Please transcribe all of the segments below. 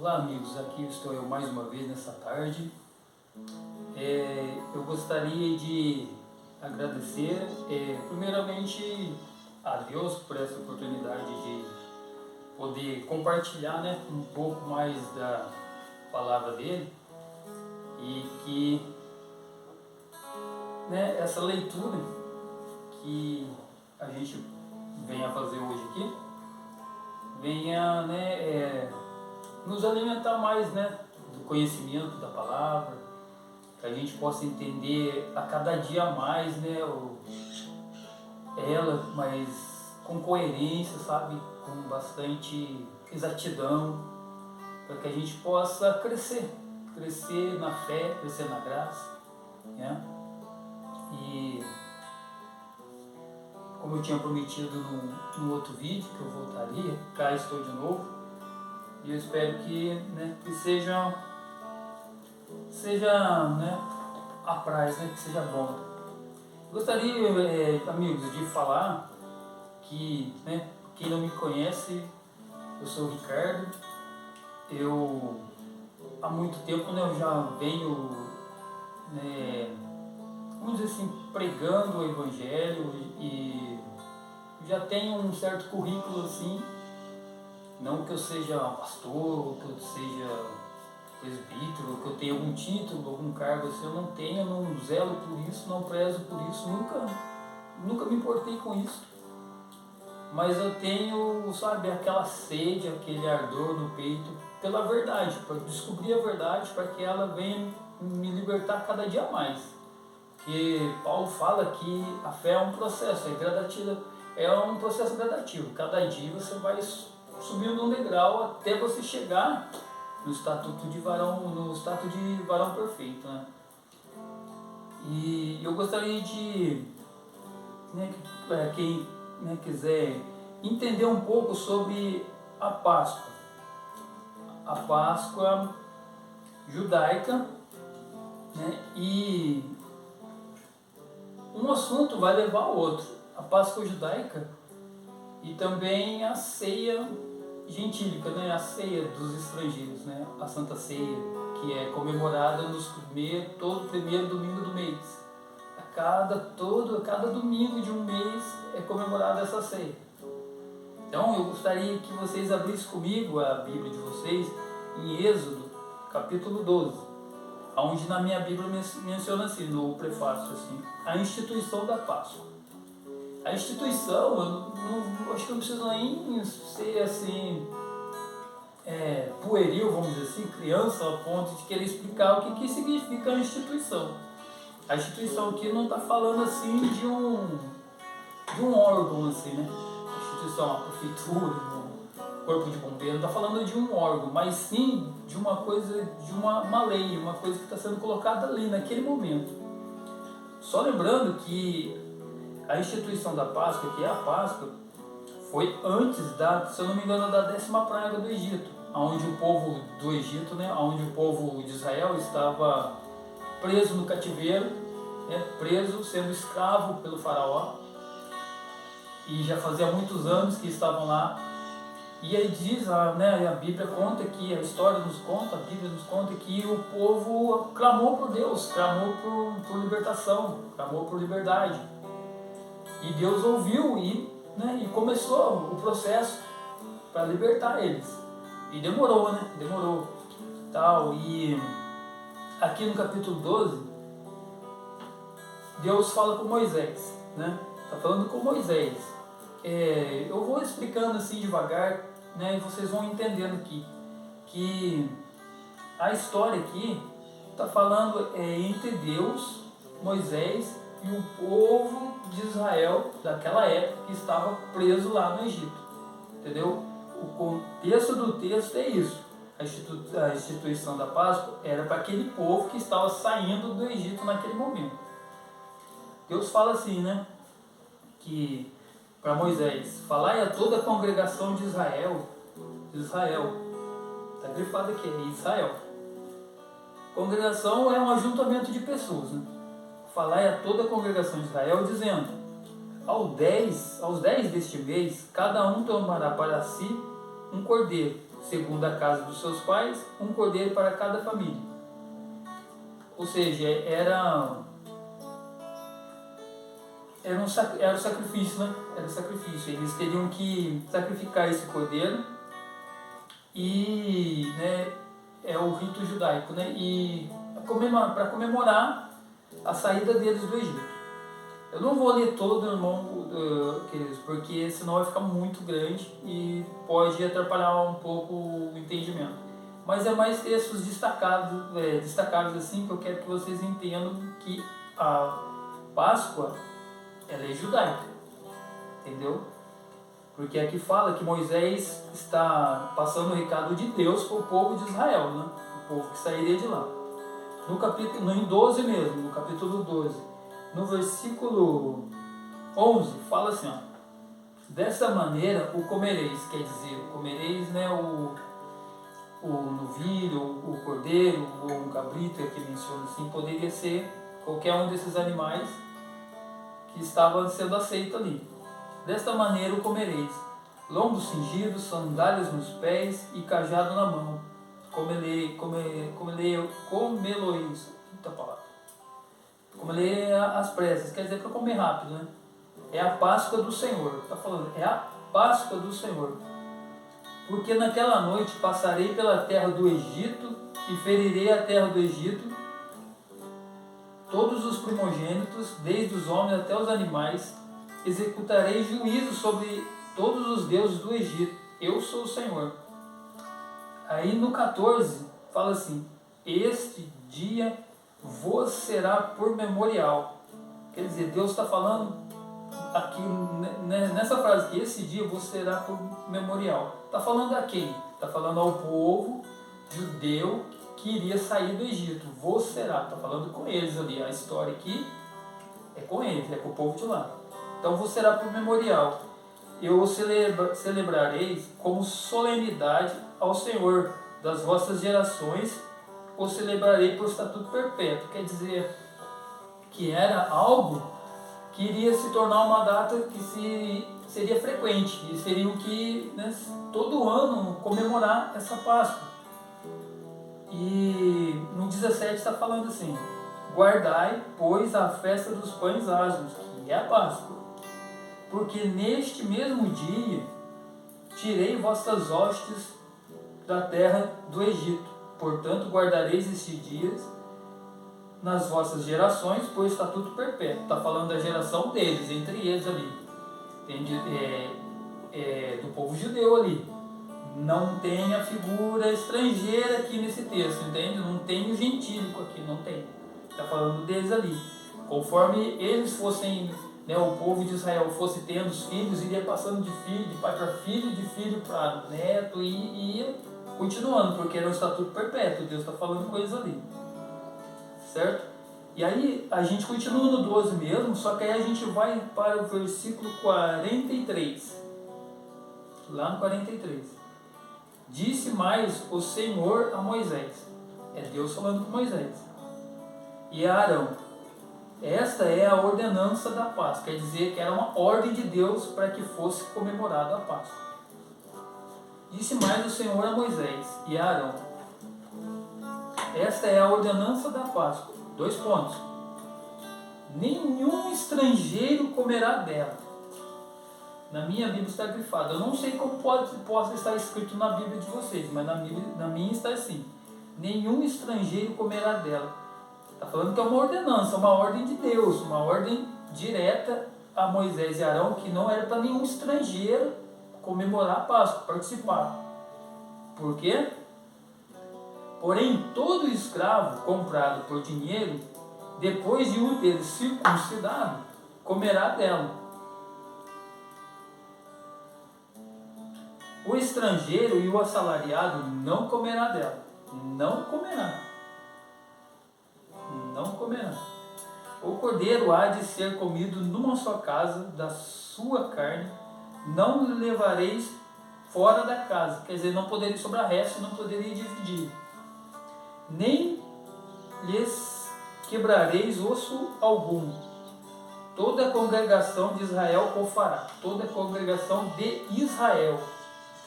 Olá amigos, aqui estou eu mais uma vez nessa tarde. Eu gostaria de agradecer primeiramente a Deus por essa oportunidade de poder compartilhar, um pouco mais da palavra dele, e que essa leitura que a gente venha fazer hoje aqui venha nos alimentar mais do conhecimento da palavra, que a gente possa entender a cada dia mais ela, mas com coerência, sabe, com bastante exatidão, para que a gente possa crescer na fé, crescer na graça, E como eu tinha prometido no outro vídeo que eu voltaria, cá estou de novo. E eu espero que seja apraz, que seja bom. Gostaria, amigos, de falar que, quem não me conhece, eu sou o Ricardo. Eu, há muito tempo, eu já venho, vamos dizer assim, pregando o Evangelho e já tenho um certo currículo assim. Não que eu seja pastor, que eu seja presbítero, que eu tenha algum título, algum cargo assim, eu não tenho, não zelo por isso, não prezo por isso, nunca me importei com isso. Mas eu tenho, sabe, aquela sede, aquele ardor no peito pela verdade, para descobrir a verdade, para que ela venha me libertar cada dia mais. Porque Paulo fala que a fé é um processo, é um processo gradativo. Cada dia você vai subindo um degrau até você chegar no status de varão perfeito, E eu gostaria de, quem quiser entender um pouco sobre a Páscoa judaica, e um assunto vai levar ao outro. A Páscoa judaica e também a ceia gentílica, a ceia dos estrangeiros, a Santa Ceia, que é comemorada todo primeiro domingo do mês. A cada domingo de um mês é comemorada essa ceia. Então eu gostaria que vocês abrissem comigo a Bíblia de vocês em Êxodo, capítulo 12, onde na minha Bíblia menciona assim, no prefácio, assim, a instituição da Páscoa. A instituição, eu acho que não precisa nem ser assim, pueril, vamos dizer assim, criança, ao ponto de querer explicar o que significa a instituição. A instituição aqui não está falando assim de um órgão, assim, A instituição, a prefeitura, o corpo de bombeiro, não está falando de um órgão, mas sim de uma coisa, de uma lei, uma coisa que está sendo colocada ali, naquele momento. Só lembrando que a instituição da Páscoa, que é a Páscoa, foi antes se eu não me engano, da 10ª praga do Egito, onde o povo do Egito, onde o povo de Israel estava preso no cativeiro, preso, sendo escravo pelo faraó, e já fazia muitos anos que estavam lá. E aí diz, a Bíblia conta que, a história nos conta, a Bíblia nos conta que o povo clamou por Deus, clamou por libertação, clamou por liberdade. E Deus ouviu e começou o processo para libertar eles. E demorou, Tal. E aqui no capítulo 12, Deus fala com Moisés, Está falando com Moisés. Eu vou explicando assim devagar, e vocês vão entendendo aqui que a história aqui está falando entre Deus, Moisés e o povo de Israel daquela época que estava preso lá no Egito, entendeu? O contexto do texto é isso. A instituição da Páscoa era para aquele povo que estava saindo do Egito naquele momento. Deus fala assim, que para Moisés, falai a toda a congregação de Israel, está grifado aqui, é Israel. Congregação é um ajuntamento de pessoas, Falai a toda a congregação de Israel, dizendo, aos 10 deste mês, cada um tomará para si um cordeiro, segundo a casa dos seus pais, um cordeiro para cada família. Ou seja, era um sacrifício, né? Era sacrifício. Eles teriam que sacrificar esse cordeiro e, né, é o rito judaico, né? E para comemorar a saída deles do Egito. Eu não vou ler todo, irmão, queridos, porque senão vai ficar muito grande e pode atrapalhar um pouco o entendimento. Mas é mais textos destacados assim, que eu quero que vocês entendam que a Páscoa, ela é judaica, entendeu? Porque aqui fala que Moisés está passando o recado de Deus para o povo de Israel, né? O povo que sairia de lá. Em 12 mesmo, no capítulo 12. No versículo 11, fala assim, ó, dessa maneira o comereis, quer dizer, o comereis, né, o novilho, o cordeiro, ou um cabrito, que menciona assim, poderia ser qualquer um desses animais que estava sendo aceito ali. Desta maneira o comereis, lombos cingidos, sandálias nos pés e cajado na mão. Comelois, muita palavra. Comer às pressas, quer dizer para comer rápido, né? É a Páscoa do Senhor, está falando, é a Páscoa do Senhor. Porque naquela noite passarei pela terra do Egito e ferirei a terra do Egito, todos os primogênitos, desde os homens até os animais, executarei juízo sobre todos os deuses do Egito. Eu sou o Senhor. Aí no 14 fala assim: este dia vos será por memorial. Quer dizer, Deus está falando aqui nessa frase que esse dia vos será por memorial. Está falando a quem? Está falando ao povo judeu que iria sair do Egito. Vos será, está falando com eles ali. A história aqui é com eles, é com o povo de lá. Então vos será por memorial. Eu celebrareis como solenidade ao Senhor das vossas gerações, ou celebrarei por estatuto perpétuo. Quer dizer que era algo que iria se tornar uma data que seria frequente. Eles teriam que, né, todo ano comemorar essa Páscoa. E no 17 está falando assim: guardai, pois, a festa dos pães asmos, que é a Páscoa, porque neste mesmo dia tirei vossas hostes da terra do Egito. Portanto, guardareis estes dias nas vossas gerações, por estatuto perpétuo. Está falando da geração deles, entre eles ali. Do povo judeu ali. Não tem a figura estrangeira aqui nesse texto, entende? Não tem o gentílico aqui, não tem. Está falando deles ali. Conforme eles fossem, né, o povo de Israel fosse tendo os filhos, iria passando de filho, de pai para filho, de filho para neto, e ia continuando, porque era um estatuto perpétuo. Deus está falando coisas ali, certo? E aí a gente continua no 12 mesmo, só que aí a gente vai para o versículo 43, lá no 43. Disse mais o Senhor a Moisés, é Deus falando com Moisés e a Arão: esta é a ordenança da Páscoa. Quer dizer que era uma ordem de Deus para que fosse comemorada a Páscoa. Disse mais o Senhor a Moisés e a Arão: esta é a ordenança da Páscoa. 2 pontos. Nenhum estrangeiro comerá dela. Na minha Bíblia está grifado. Eu não sei como possa estar escrito na Bíblia de vocês, mas na minha está assim: nenhum estrangeiro comerá dela. Está falando que é uma ordenança, uma ordem de Deus, uma ordem direta a Moisés e Arão, que não era para nenhum estrangeiro comemorar a Páscoa, participar. Por quê? Porém, todo escravo comprado por dinheiro, depois de o ter circuncidado, comerá dela. O estrangeiro e o assalariado não comerá dela. Não comerá. Não comerá. O cordeiro há de ser comido numa só casa, da sua carne, não levareis fora da casa. Quer dizer, não poderia sobrar resto, não poderia dividir. Nem lhes quebrareis osso algum. Toda a congregação de Israel o fará. Toda a congregação de Israel.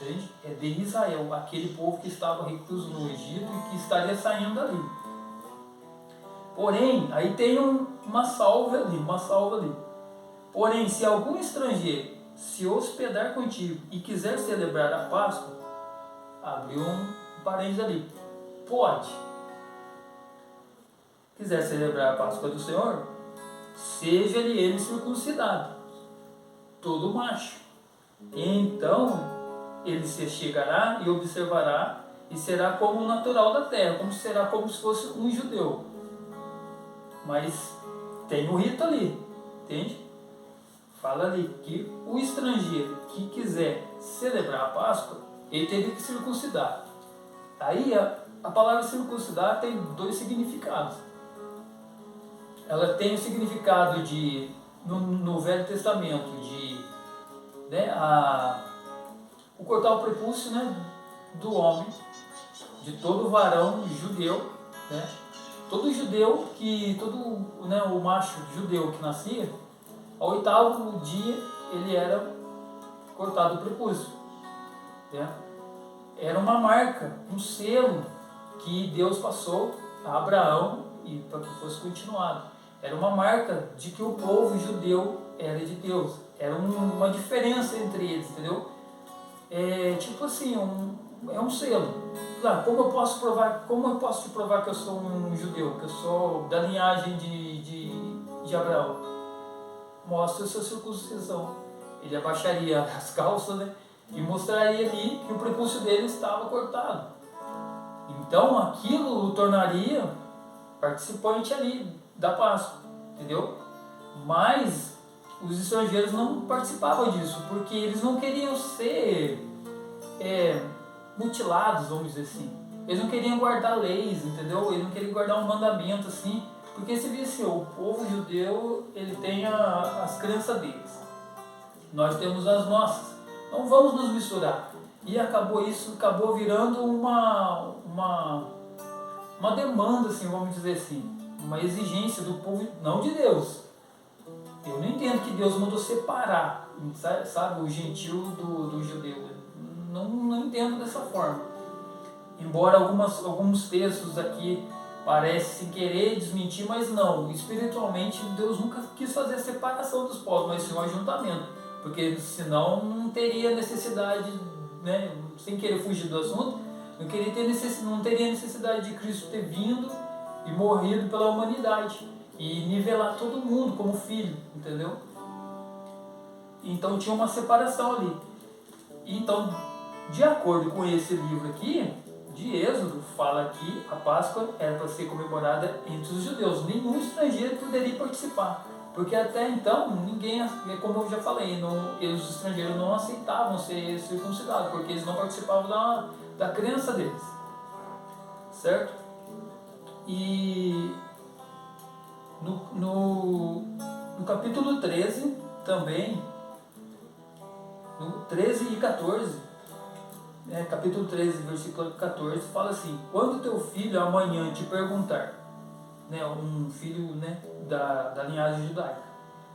entende? É de Israel, aquele povo que estava recluso no Egito e que estaria saindo dali. Porém, aí tem uma salva ali. Porém, se algum estrangeiro se hospedar contigo e quiser celebrar a Páscoa, abriu um parênteses ali, pode. Quiser celebrar a Páscoa do Senhor, seja ele circuncidado, todo macho. Então, ele se chegará e observará, e será como o natural da terra, será como se fosse um judeu. Mas tem o rito ali, entende? Fala ali que o estrangeiro que quiser celebrar a Páscoa, ele teria que circuncidar. Aí a palavra circuncidar tem dois significados. Ela tem o significado de, no Velho Testamento, de o cortar o prepúcio, né, do homem, de todo varão judeu, né? Todo judeu o macho judeu que nascia, ao 8º dia ele era cortado o prepúcio, né? Era uma marca, um selo que Deus passou a Abraão e para que fosse continuado. Era uma marca de que o povo judeu era de Deus. Era uma diferença entre eles, entendeu? É tipo assim, é um selo. Como eu posso te provar que eu sou um judeu, que eu sou da linhagem de Abraão? Mostra a sua circuncisão. Ele abaixaria as calças, né, e mostraria ali que o prepúcio dele estava cortado. Então aquilo o tornaria participante ali da Páscoa, entendeu? Mas os estrangeiros não participavam disso, porque eles não queriam ser mutilados, vamos dizer assim. Eles não queriam guardar leis, entendeu? Eles não queriam guardar um mandamento assim, porque você vê assim, o povo judeu, ele tem as crenças deles. Nós temos as nossas. Não vamos nos misturar. E acabou virando uma demanda, assim, vamos dizer assim, uma exigência do povo, não de Deus. Eu não entendo que Deus mandou separar, sabe, o gentil do judeu. Não entendo dessa forma. Embora alguns textos aqui parecem querer desmentir, mas não. Espiritualmente, Deus nunca quis fazer a separação dos povos, mas sim um ajuntamento. Porque senão não teria necessidade, né, sem querer fugir do assunto, não teria necessidade de Cristo ter vindo e morrido pela humanidade e nivelar todo mundo como filho, entendeu? Então tinha uma separação ali. Então, de acordo com esse livro aqui, de Êxodo, fala que a Páscoa era para ser comemorada entre os judeus. Nenhum estrangeiro poderia participar. Porque até então, ninguém, como eu já falei, os estrangeiros não aceitavam ser circuncidados, porque eles não participavam da crença deles. Certo? E no capítulo 13, também, no 13 e 14, capítulo 13, versículo 14, fala assim: quando teu filho amanhã te perguntar, um filho, da linhagem judaica,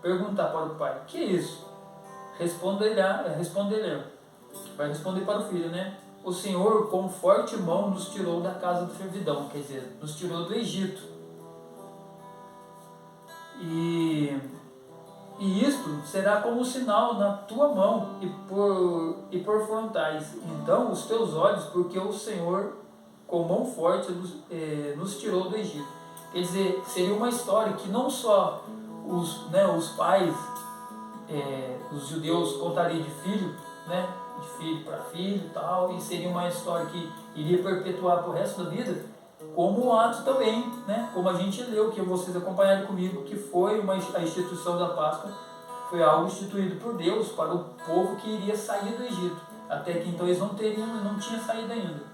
perguntar para o pai, que é isso? Vai responder para o filho, o Senhor com forte mão nos tirou da casa da servidão, quer dizer, nos tirou do Egito. E isto será como sinal na tua mão e por frontais. Então os teus olhos, porque o Senhor com mão forte nos tirou do Egito. Quer dizer, seria uma história que não só os pais, os judeus contariam de filho para filho e tal, e seria uma história que iria perpetuar para o resto da vida, como o ato também, como a gente leu, que vocês acompanharam comigo, que foi a instituição da Páscoa, foi algo instituído por Deus para o povo que iria sair do Egito, até que então eles não tinham saído ainda.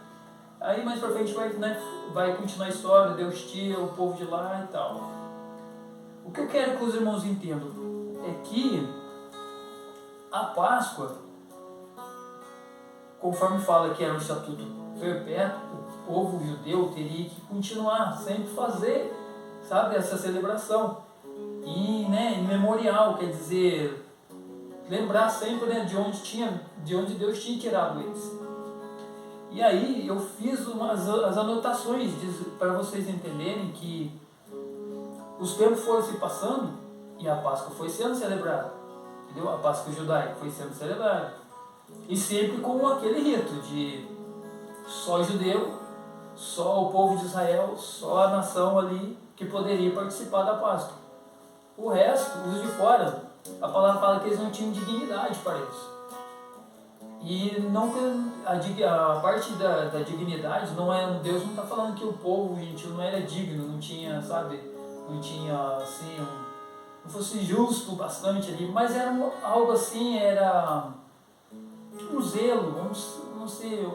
Aí mais pra frente vai continuar a história, Deus tira o povo de lá e tal. O que eu quero que os irmãos entendam é que a Páscoa, conforme fala que era um estatuto perpétuo, o povo judeu teria que continuar sempre fazer, sabe, essa celebração. E memorial, quer dizer, lembrar sempre, né, de onde Deus tinha tirado eles. E aí eu fiz as anotações para vocês entenderem que os tempos foram se passando e a Páscoa foi sendo celebrada. Entendeu? A Páscoa judaica foi sendo celebrada. E sempre com aquele rito de só judeu, só o povo de Israel, só a nação ali que poderia participar da Páscoa. O resto, os de fora, a palavra fala que eles não tinham dignidade para isso. E não, a parte da dignidade, não é, Deus não está falando que o povo gentil não era digno, não tinha, sabe, não tinha assim, não fosse justo bastante ali, mas era algo assim, era um zelo, vamos ser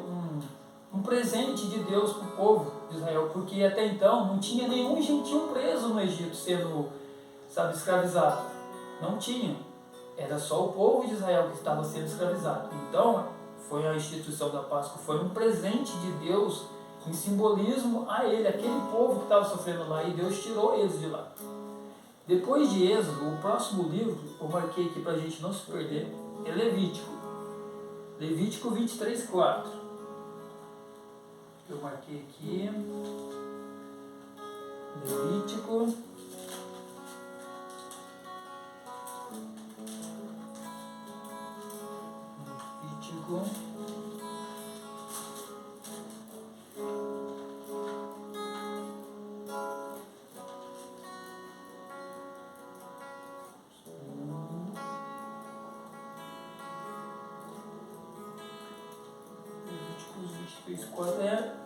um presente de Deus para o povo de Israel, porque até então não tinha nenhum gentil preso no Egito sendo, sabe, escravizado. Não tinha. Era só o povo de Israel que estava sendo escravizado. Então, foi a instituição da Páscoa, foi um presente de Deus em simbolismo a ele, aquele povo que estava sofrendo lá, e Deus tirou eles de lá. Depois de Êxodo, o próximo livro, eu marquei aqui para a gente não se perder, é Levítico. Levítico 23:4. Eu marquei aqui. Levítico.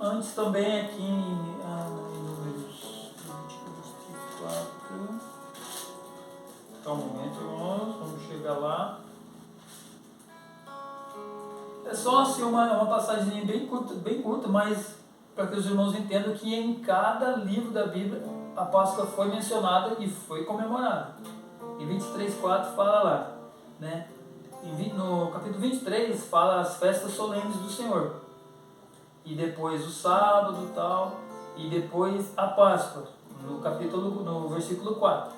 Antes também aqui em Números 24. Então, um momento, irmãos, vamos chegar lá. É só assim uma passagem bem curta, mas para que os irmãos entendam que em cada livro da Bíblia a Páscoa foi mencionada e foi comemorada. Em 23:4 fala lá, né? No capítulo 23 fala as festas solenes do Senhor. E depois o sábado e tal, e depois a Páscoa, no versículo 4.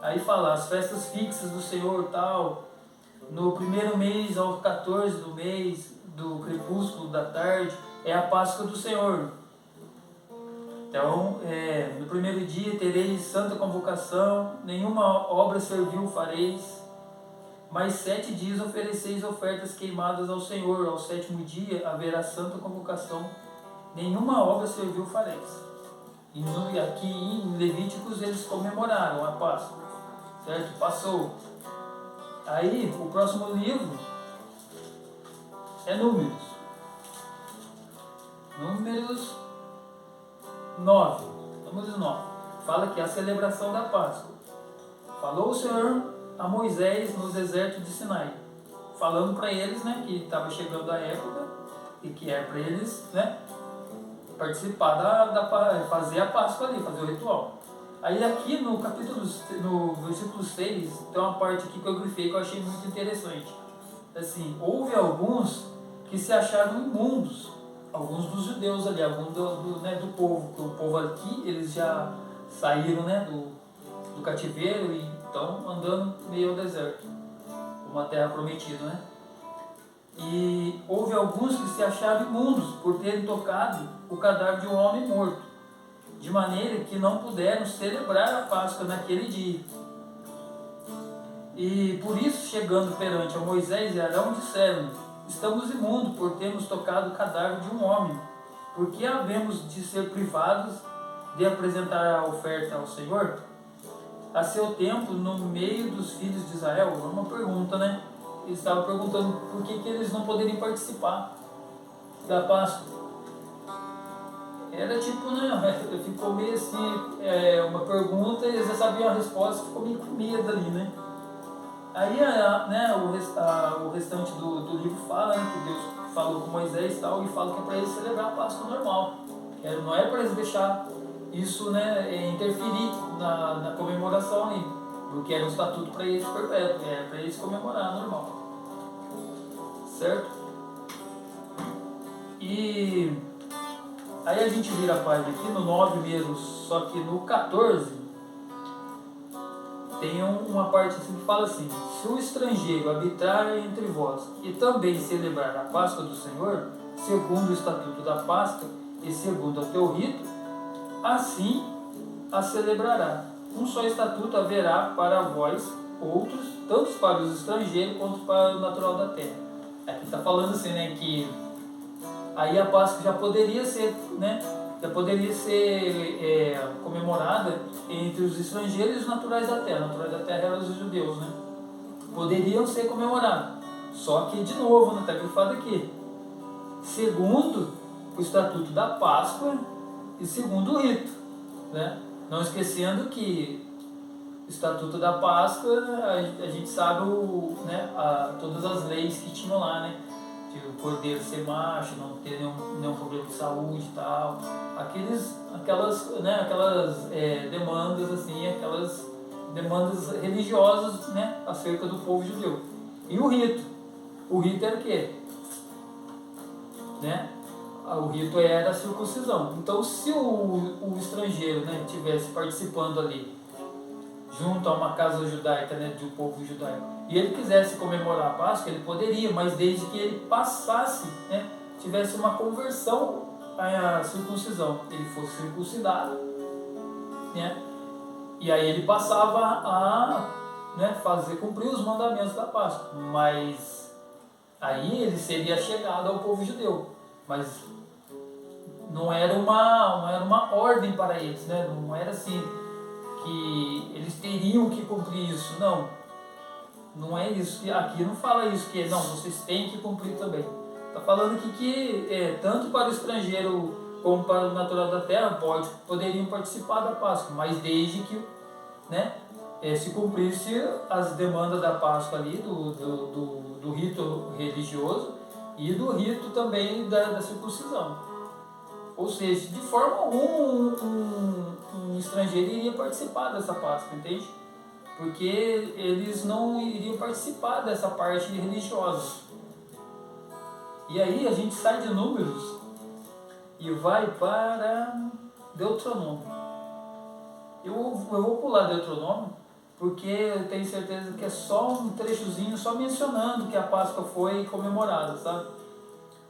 Aí fala as festas fixas do Senhor tal, no primeiro mês ao 14 do mês, do crepúsculo da tarde, é a Páscoa do Senhor. Então, no primeiro dia tereis santa convocação, nenhuma obra servil fareis, mas 7 dias ofereceis ofertas queimadas ao Senhor. Ao 7º dia haverá santa convocação, nenhuma obra servil fareis. E aqui em Levíticos eles comemoraram a Páscoa, certo? Passou. Aí o próximo livro é Números. Números 9. Fala que é a celebração da Páscoa. Falou o Senhor a Moisés no deserto de Sinai, falando para eles, né, que estava chegando a época e que era para eles, né, participar fazer a Páscoa ali, fazer o ritual. Aí aqui no versículo 6, tem uma parte aqui que eu grifei que eu achei muito interessante. Assim, houve alguns que se acharam imundos, alguns dos judeus ali, alguns do povo, porque o povo aqui, eles já saíram, né, do cativeiro e estão andando meio ao deserto, uma terra prometida, né? E houve alguns que se acharam imundos por terem tocado o cadáver de um homem morto, de maneira que não puderam celebrar a Páscoa naquele dia. E por isso, chegando perante a Moisés e Arão, disseram: estamos imundos por termos tocado o cadáver de um homem, porque havemos de ser privados de apresentar a oferta ao Senhor? A seu tempo, no meio dos filhos de Israel, uma pergunta, né? Eles estavam perguntando por que eles não poderiam participar da Páscoa. Era tipo, né? Ficou meio assim, uma pergunta, e eles já sabiam a resposta, ficou meio com medo ali, né? Aí, né, o restante do livro fala, né, que Deus falou com Moisés e tal, e fala que é para eles celebrar a Páscoa normal. Não é para eles deixar isso, né, interferir na comemoração ali, porque era um estatuto para eles perpétuo, era para eles comemorar normal, certo? E aí a gente vira a página aqui no 9 mesmo, só que no 14 tem uma parte assim que fala assim: se o estrangeiro habitar entre vós e também celebrar a Páscoa do Senhor, segundo o estatuto da Páscoa e segundo o teu rito, assim a celebrará. Um só estatuto haverá para vós outros, tanto para os estrangeiros quanto para o natural da terra. Aqui está falando assim, né, que aí a Páscoa já poderia ser, né, comemorada entre os estrangeiros e os naturais da terra. Os naturais da terra eram os judeus, né? Poderiam ser comemorados. Só que, de novo, está grifado aqui, segundo o estatuto da Páscoa e segundo o rito, né? Não esquecendo que o estatuto da Páscoa, a gente sabe todas as leis que tinham lá, né? De o cordeiro ser macho, não ter nenhum problema de saúde e tal. Aquelas demandas, assim, aquelas demandas religiosas, né? Acerca do povo judeu. E o rito? O rito era o quê? Né? O rito era a circuncisão. Então, se o estrangeiro, né, estivesse participando ali, junto a uma casa judaica, né, de um povo judaico, e ele quisesse comemorar a Páscoa, ele poderia, mas desde que ele passasse, né, tivesse uma conversão à circuncisão, ele fosse circuncidado, né, e aí ele passava a, né, fazer cumprir os mandamentos da Páscoa, mas aí ele seria chegado ao povo judeu, mas não era uma ordem para eles, né, não era assim que eles teriam que cumprir isso, não é isso, aqui não fala isso, que não, vocês têm que cumprir também. Está falando aqui que tanto para o estrangeiro como para o natural da terra poderiam participar da Páscoa, mas desde que, né, se cumprisse as demandas da Páscoa ali, do rito religioso e do rito também da circuncisão. Ou seja, de forma alguma um estrangeiro iria participar dessa Páscoa, entende? Porque eles não iriam participar dessa parte religiosa. E aí a gente sai de Números e vai para Deuteronômio. Eu vou pular Deuteronômio porque eu tenho certeza que é só um trechozinho, só mencionando que a Páscoa foi comemorada, sabe?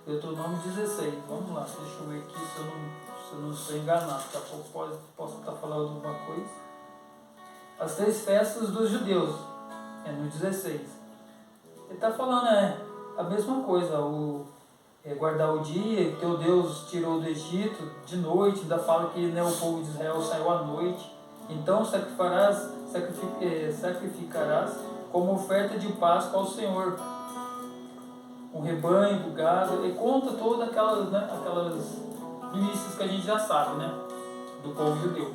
Deuteronômio 16, vamos lá, deixa eu ver aqui se eu não estou enganado, daqui a pouco posso estar falando alguma coisa. As 3 festas dos judeus, no 16. Ele está falando a mesma coisa, guardar o dia, que teu Deus tirou do Egito de noite, ainda fala que, né, o povo de Israel saiu à noite. Então sacrificarás como oferta de Páscoa ao Senhor o rebanho do gado, e conta todas aquelas milícias que a gente já sabe, né, do povo judeu.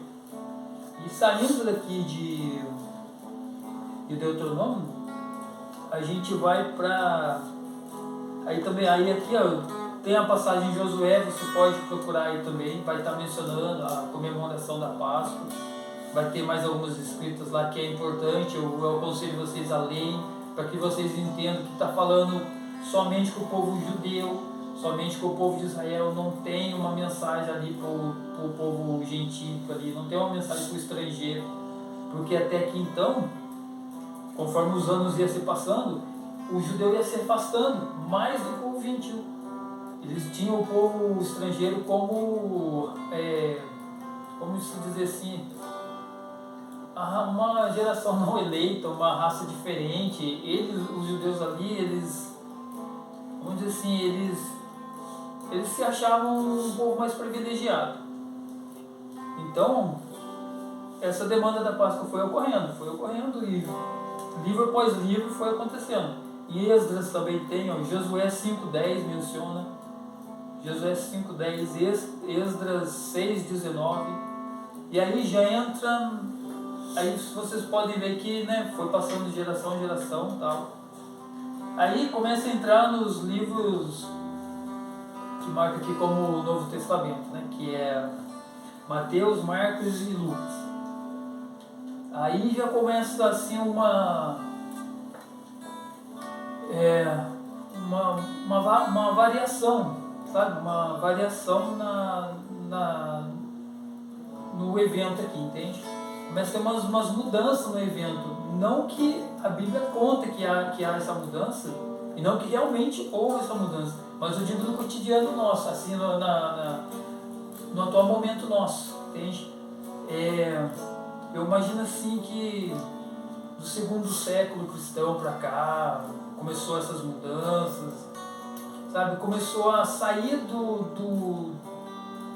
E saindo daqui de Deuteronômio, a gente vai para aí aqui, ó, tem a passagem de Josué, você pode procurar aí também, vai estar mencionando a comemoração da Páscoa, vai ter mais algumas escritas lá que é importante, eu aconselho vocês a lerem, para que vocês entendam que está falando somente com o povo judeu, somente com o povo de Israel, não tem uma mensagem ali para o povo gentílico ali, não tem uma mensagem para o estrangeiro, porque até aqui então, conforme os anos iam se passando, o judeu ia se afastando mais do povo gentil. Eles tinham o povo estrangeiro como se dizer assim, uma geração não eleita, uma raça diferente. Os judeus ali, vamos dizer assim, eles se achavam um povo mais privilegiado. Então, essa demanda da Páscoa foi ocorrendo e livro após livro foi acontecendo. E Esdras também tem, Josué 5:10 menciona, Josué 5:10, Esdras 6:19, e aí já entra, aí vocês podem ver que, né, foi passando de geração em geração e tal. Aí começa a entrar nos livros que marca aqui como o Novo Testamento, né, que é Mateus, Marcos e Lucas. Aí já começa assim uma variação, sabe? Uma variação no evento aqui, entende? começa a ter umas mudanças no evento. Não que a Bíblia conta que há essa mudança, e não que realmente houve essa mudança, mas eu digo no cotidiano nosso, assim, no atual momento nosso, entende? Eu imagino assim que do segundo século cristão para cá, começou essas mudanças, sabe? Começou a sair do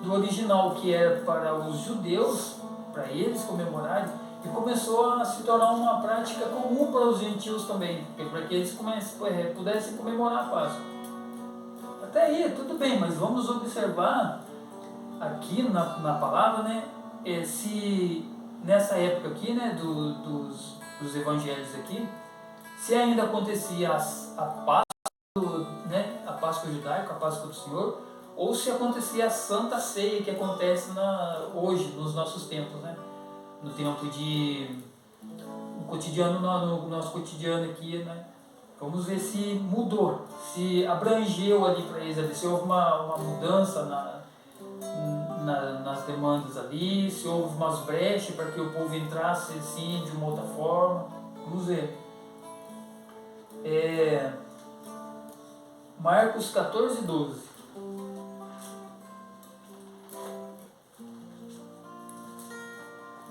original que era para os judeus, para eles comemorarem, e começou a se tornar uma prática comum para os gentios também, para que eles pudessem comemorar a Páscoa. Até aí, tudo bem, mas vamos observar aqui na palavra, né, se nessa época aqui, né, dos evangelhos aqui, se ainda acontecia a Páscoa, né, a Páscoa judaica, a Páscoa do Senhor, ou se acontecia a Santa Ceia que acontece hoje, nos nossos tempos, né, no tempo no cotidiano, no nosso cotidiano aqui, né. Vamos ver se mudou, se abrangeu ali para eles, se houve uma mudança nas demandas ali, se houve umas brechas para que o povo entrasse assim de uma outra forma. Vamos ver. Marcos 14, 12.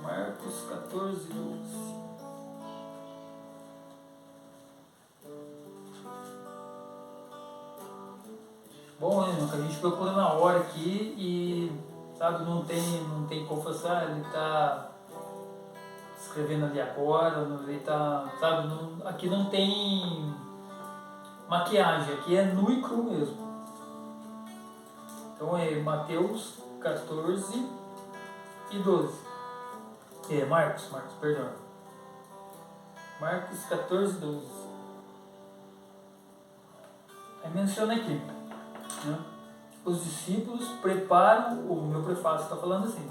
Marcos 14, 12. Bom, né, que a gente procura na hora aqui e, sabe, não tem como falar, ele está escrevendo ali agora, ele está, sabe, aqui não tem maquiagem, aqui é nu e cru mesmo. Então é Mateus 14 e 12. Marcos, perdão. Marcos 14, 12. Aí menciona aqui, né? Os discípulos preparam, o meu prefácio está falando assim,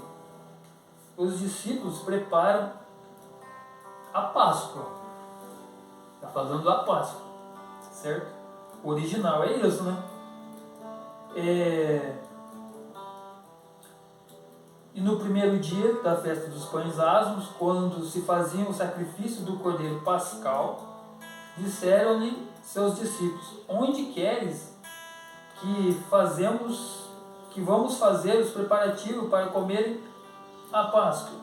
os discípulos preparam a Páscoa. Está falando da Páscoa, certo? O original é isso, né? E no primeiro dia da festa dos pães asmos, quando se fazia o sacrifício do cordeiro pascal, disseram-lhe seus discípulos: onde queres que vamos fazer os preparativos para comerem a Páscoa?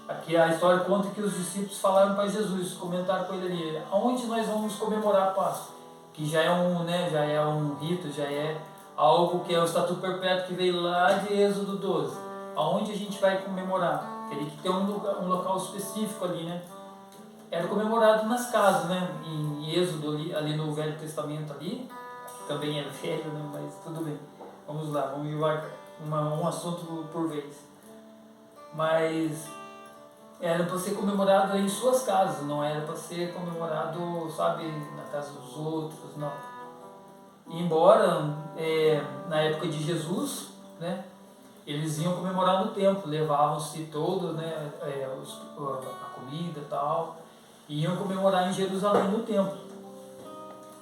Aqui a história conta que os discípulos falaram para Jesus, comentaram com ele ali: aonde nós vamos comemorar a Páscoa? Que já é um rito, já é algo que é o estatuto perpétuo que veio lá de Êxodo 12. Aonde a gente vai comemorar? Teria que ter um local específico ali, né? Era comemorado nas casas, né? Em Êxodo, ali no Velho Testamento ali, que também é velho, né? Mas tudo bem. Vamos lá, vamos devagar. Um assunto por vez. Mas era para ser comemorado em suas casas, não era para ser comemorado, sabe, na casa dos outros, não. Embora na época de Jesus, né, eles iam comemorar no templo, levavam-se todos, né, a comida e tal, e iam comemorar em Jerusalém no templo.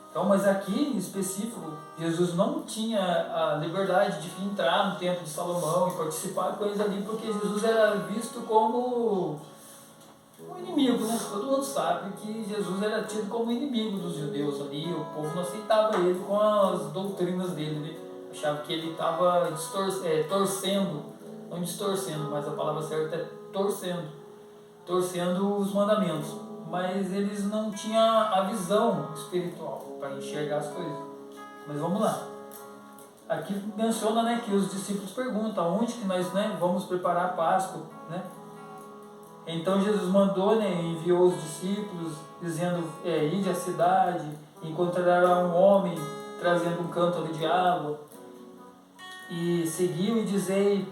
Então, mas aqui em específico, Jesus não tinha a liberdade de entrar no templo de Salomão e participar com eles ali, porque Jesus era visto como um inimigo, né? Todo mundo sabe que Jesus era tido como inimigo dos judeus ali, o povo não aceitava ele com as doutrinas dele, né? Achava que ele estava torcendo, não distorcendo, mas a palavra certa é torcendo os mandamentos. Mas eles não tinham a visão espiritual para enxergar as coisas. Mas vamos lá. Aqui menciona, né, que os discípulos perguntam onde que nós, né, vamos preparar a Páscoa, né? Então Jesus mandou, né, enviou os discípulos dizendo: ide à cidade, encontrará um homem trazendo um cântaro de água, e seguiu e dizei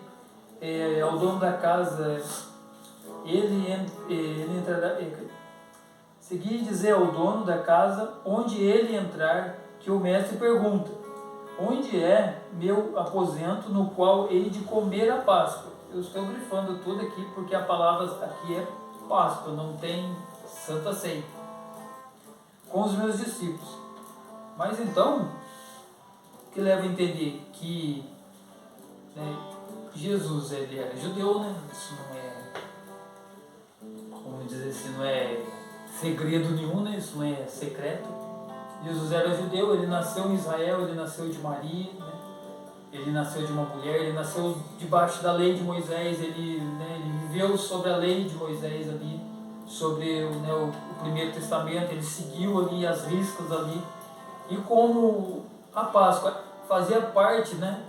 ao dono da casa, ele entrará. Segui e dizer ao dono da casa, onde ele entrar, que o mestre pergunta: onde é meu aposento no qual hei de comer a Páscoa? Eu estou grifando tudo aqui porque a palavra aqui é Páscoa, não tem Santa Ceia. Com os meus discípulos. Mas então, o que leva a entender que, né, Jesus ele era judeu, né? Isso vamos dizer assim, não é segredo nenhum, né? Isso não é secreto. Jesus era judeu, ele nasceu em Israel, ele nasceu de Maria, né? Ele nasceu de uma mulher, ele nasceu debaixo da lei de Moisés, ele viveu sobre a lei de Moisés ali, sobre o primeiro testamento, ele seguiu ali as riscas ali. E como a Páscoa fazia parte, né,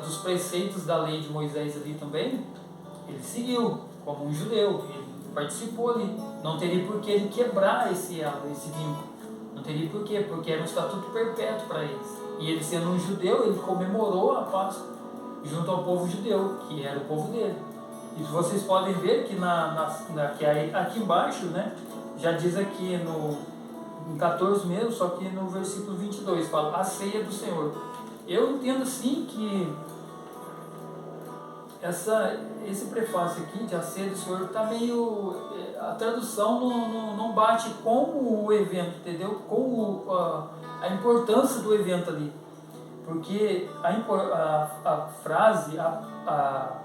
dos preceitos da lei de Moisés ali também, ele seguiu como um judeu, ele participou ali. Não teria por que ele quebrar esse vínculo. Não teria por quê, porque era um estatuto perpétuo para eles. E ele sendo um judeu, ele comemorou a Páscoa junto ao povo judeu, que era o povo dele. E vocês podem ver que aqui embaixo, né, já diz aqui em 14 mesmo, só que no versículo 22, fala a ceia do Senhor. Eu entendo assim que esse prefácio aqui de a ceia do Senhor está meio... A tradução não bate com o evento, entendeu? Com a importância do evento ali. Porque a frase, a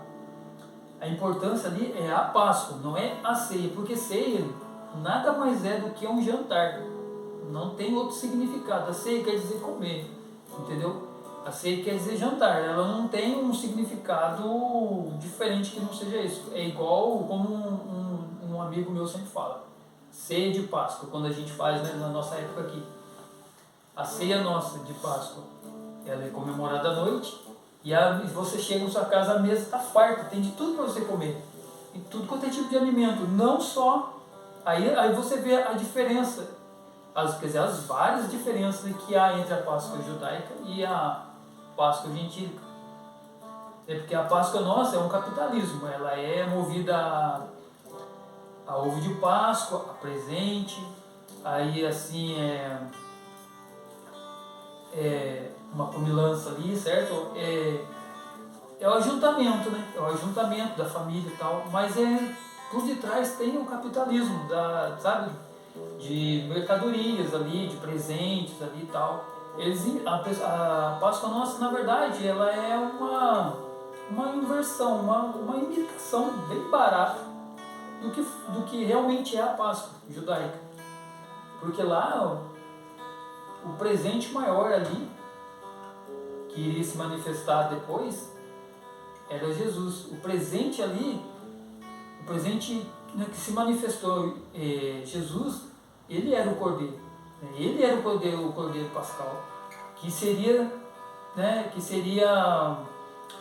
importância ali é a Páscoa, não é a ceia. Porque ceia nada mais é do que um jantar. Não tem outro significado. A ceia quer dizer comer, entendeu? A ceia quer dizer jantar, ela não tem um significado diferente que não seja isso. É igual como um amigo meu sempre fala, ceia de Páscoa, quando a gente faz, né, na nossa época aqui. A ceia nossa de Páscoa, ela é comemorada à noite, e você chega na sua casa, a mesa está farta, tem de tudo para você comer. E tudo quanto é tipo de alimento, não só... Aí você vê a diferença, as várias diferenças que há entre a Páscoa judaica e a Páscoa gentílica. É porque a Páscoa nossa é um capitalismo, ela é movida a ovo de Páscoa, a presente, aí assim uma comilança ali, certo? É o ajuntamento, né? É o ajuntamento da família e tal, mas por detrás tem o capitalismo, sabe? De mercadorias ali, de presentes ali e tal. A Páscoa nossa, na verdade, ela é uma inversão, uma imitação bem barata do que realmente é a Páscoa judaica. Porque lá o presente maior ali, que iria se manifestar depois, era Jesus. O presente ali, que se manifestou, Jesus, ele era o Cordeiro. Ele era o Cordeiro Pascal, que seria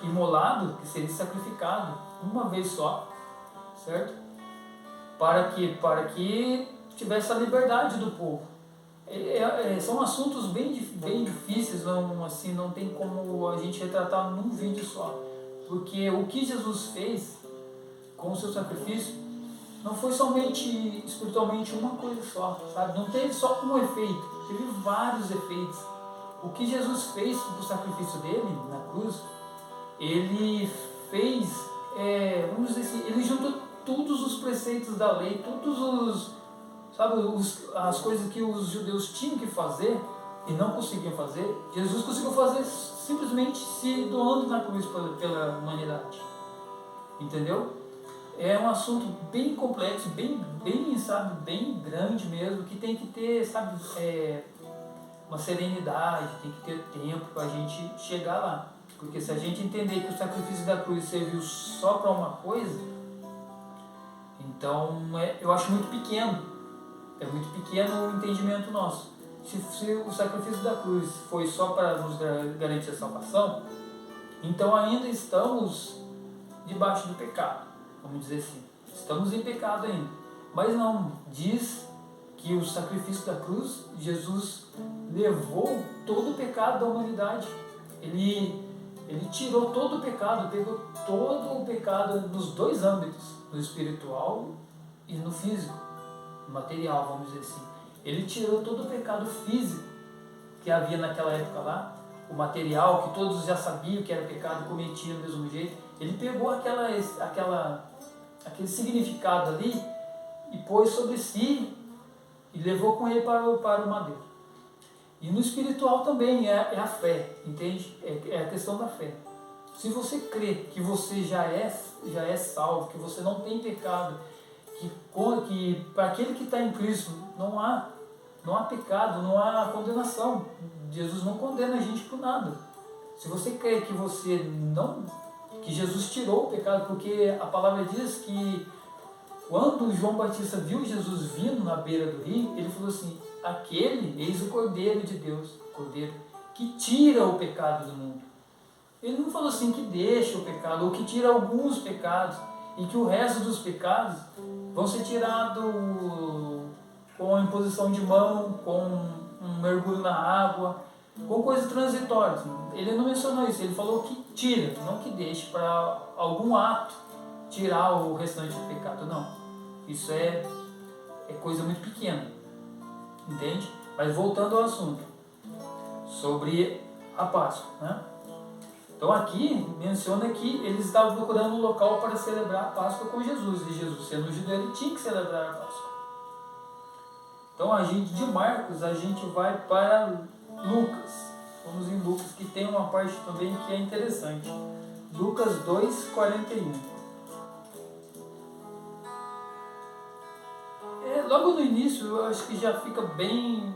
imolado, que seria sacrificado uma vez só, certo? Para que tivesse a liberdade do povo. São assuntos bem difíceis, não tem como a gente retratar num vídeo só. Porque o que Jesus fez com o seu sacrifício não foi somente espiritualmente uma coisa só, sabe? Não teve só um efeito, teve vários efeitos. O que Jesus fez com o sacrifício dele na cruz, ele fez, vamos dizer assim, ele juntou todos os preceitos da lei, as coisas que os judeus tinham que fazer e não conseguiam fazer. Jesus conseguiu fazer simplesmente se doando na cruz pela humanidade, entendeu? É um assunto bem complexo, bem grande mesmo, que tem que ter, uma serenidade, tem que ter tempo para a gente chegar lá. Porque se a gente entender que o sacrifício da cruz serviu só para uma coisa, então eu acho muito pequeno. É muito pequeno o entendimento nosso. Se o sacrifício da cruz foi só para nos garantir a salvação, então ainda estamos debaixo do pecado. Vamos dizer assim, estamos em pecado ainda. Mas não, diz que o sacrifício da cruz, Jesus levou todo o pecado da humanidade. Ele tirou todo o pecado, pegou todo o pecado nos dois âmbitos, no espiritual e no físico, no material, vamos dizer assim. Ele tirou todo o pecado físico que havia naquela época lá, o material que todos já sabiam que era pecado e cometiam do mesmo jeito. Ele pegou aquele significado ali e pôs sobre si e levou com ele para o madeiro. E no espiritual também é a fé, entende? É a questão da fé. Se você crê que você já é salvo, que você não tem pecado, que para aquele que está em Cristo não há pecado, não há condenação. Jesus não condena a gente por nada. Se você crê que que Jesus tirou o pecado, porque a palavra diz que quando João Batista viu Jesus vindo na beira do rio, ele falou assim: eis o Cordeiro de Deus, Cordeiro que tira o pecado do mundo. Ele não falou assim que deixa o pecado, ou que tira alguns pecados, e que o resto dos pecados vão ser tirados com a imposição de mão, com um mergulho na água, com coisas transitórias. Ele não mencionou isso, ele falou que tira, não que deixe para algum ato tirar o restante do pecado, não. Isso é coisa muito pequena, entende? Mas voltando ao assunto, sobre a Páscoa, né? Então aqui menciona que eles estavam procurando um local para celebrar a Páscoa com Jesus, e Jesus, sendo judeu, ele tinha que celebrar a Páscoa. Então de Marcos a gente vai para Lucas. Vamos em Lucas, que tem uma parte também que é interessante. Lucas 2:41. Logo no início eu acho que já fica bem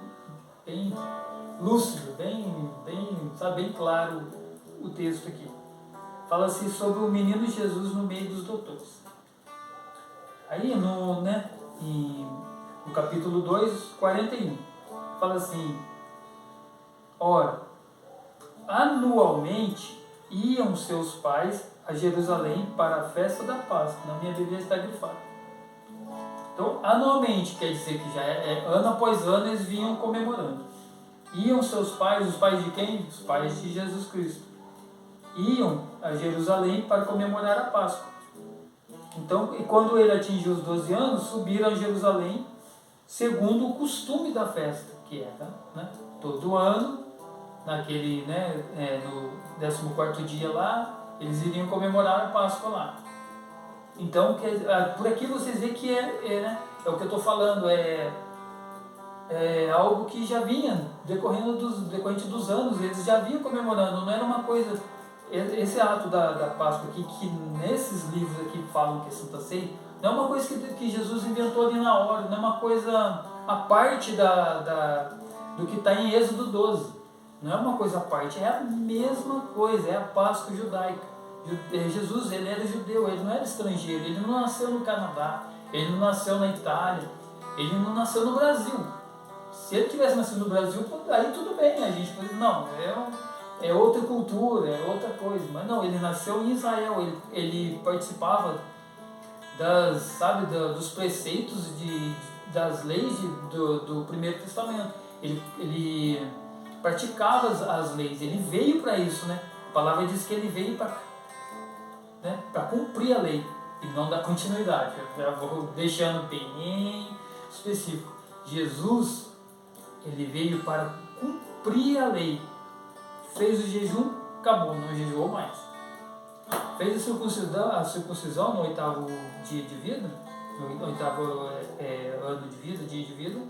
lúcido, bem claro o texto aqui. Fala-se sobre o menino Jesus no meio dos doutores. Aí no capítulo 2:41, fala assim: ora, anualmente iam seus pais a Jerusalém para a festa da Páscoa. Na minha Bíblia está grifado. Então, anualmente quer dizer que já ano após ano eles vinham comemorando. Iam seus pais, os pais de quem? Os pais de Jesus Cristo. Iam a Jerusalém para comemorar a Páscoa. Então, e quando ele atingiu os 12 anos, subiram a Jerusalém segundo o costume da festa, que era, todo ano, naquele, no 14º dia lá, eles iriam comemorar a Páscoa lá. Então, por aqui vocês veem que é o que eu estou falando, é algo que já vinha decorrente dos anos, eles já vinham comemorando, não era uma coisa. Esse ato da Páscoa aqui, que nesses livros aqui falam que é Santa Ceia, não é uma coisa que Jesus inventou ali na hora, não é uma coisa à parte do que está em Êxodo 12. Não é uma coisa à parte, é a mesma coisa, é a Páscoa judaica. Jesus, ele era judeu, ele não era estrangeiro, ele não nasceu no Canadá, ele não nasceu na Itália, ele não nasceu no Brasil. Se ele tivesse nascido no Brasil, aí tudo bem, a gente pode, não, é outra cultura, é outra coisa. Mas não, ele nasceu em Israel, ele participava dos preceitos das leis do Primeiro Testamento. Ele praticava as leis, ele veio para isso, né? A palavra diz que ele veio para cumprir a lei e não dar continuidade. Eu já vou deixando bem específico. Jesus, ele veio para cumprir a lei. Fez o jejum, acabou, não jejuou mais. Fez a circuncisão no 8º dia de vida, no 8º ano de vida, dia de vida.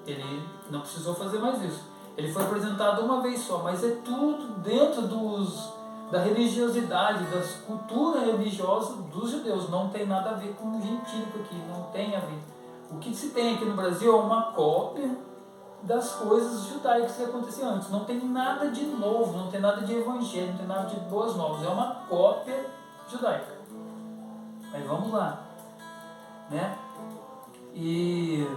Ele não precisou fazer mais isso. Ele foi apresentado uma vez só, mas é tudo dentro da religiosidade, das culturas religiosas dos judeus. Não tem nada a ver com o gentílico aqui, não tem a ver. O que se tem aqui no Brasil é uma cópia das coisas judaicas que aconteciam antes. Não tem nada de novo, não tem nada de evangelho, não tem nada de boas novas. É uma cópia judaica. Mas vamos lá, né? E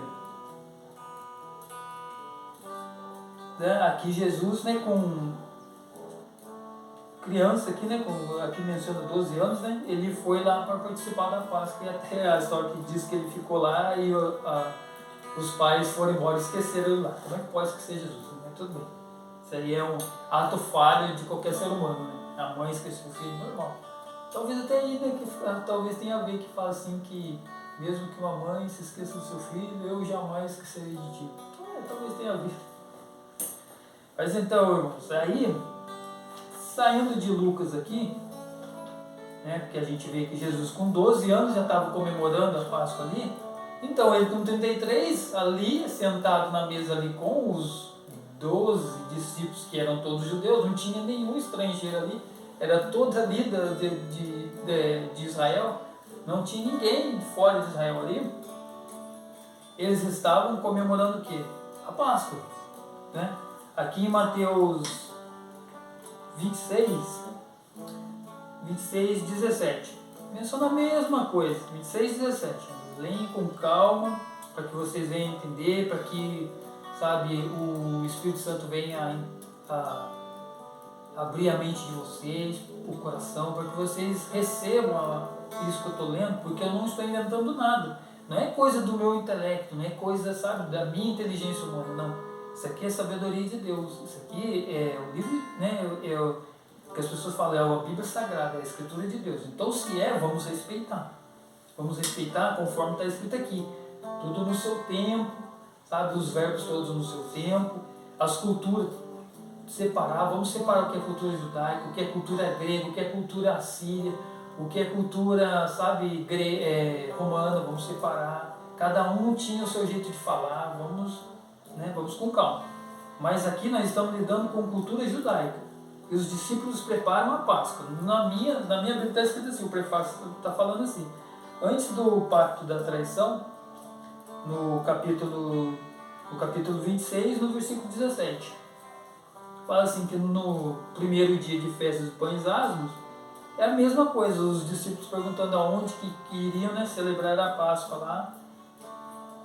aqui Jesus, com criança aqui, aqui menciona 12 anos, ele foi lá para participar da Páscoa, e até a história que diz que ele ficou lá e os pais foram embora e esqueceram ele lá. Como é que pode esquecer Jesus? Mas tudo bem. Isso aí é um ato falho de qualquer ser humano, A mãe esqueceu o filho, normal. Talvez até aí, talvez tenha a ver que fala assim que mesmo que uma mãe se esqueça do seu filho, eu jamais esquecerei de ti. Talvez tenha a ver. Mas então, irmãos, aí, saindo de Lucas aqui, porque a gente vê que Jesus com 12 anos já estava comemorando a Páscoa ali. Então, ele com 33, ali, sentado na mesa ali com os 12 discípulos, que eram todos judeus, não tinha nenhum estrangeiro ali, era toda ali de Israel. não tinha ninguém fora de Israel ali, eles estavam comemorando o quê? A Páscoa, né? Aqui em Mateus 26, 17, menciona a mesma coisa, 26, 17. Leem com calma, para que vocês venham entender, para que, sabe, o Espírito Santo venha a abrir a mente de vocês, o coração, para que vocês recebam isso que eu estou lendo, porque eu não estou inventando nada. Não é coisa do meu intelecto, não é coisa, sabe, da minha inteligência humana, não. Isso aqui é sabedoria de Deus. Isso aqui é o livro, né, que as pessoas falam, é a Bíblia Sagrada, é a Escritura de Deus. Então, se é, vamos respeitar. Vamos respeitar conforme está escrito aqui. Tudo no seu tempo, sabe, os verbos todos no seu tempo, as culturas. Vamos separar o que é cultura judaica, o que é cultura grega, o que é cultura assíria, o que é cultura, sabe, romana, vamos separar. Cada um tinha o seu jeito de falar, vamos com calma. Mas aqui nós estamos lidando com cultura judaica. E os discípulos preparam a Páscoa. Na minha Bíblia está escrito assim, o prefácio está falando assim. Antes do pacto da traição, no capítulo 26, no versículo 17. Fala assim que no primeiro dia de festa dos pães asmos, é a mesma coisa, os discípulos perguntando aonde que iriam, né, celebrar a Páscoa lá.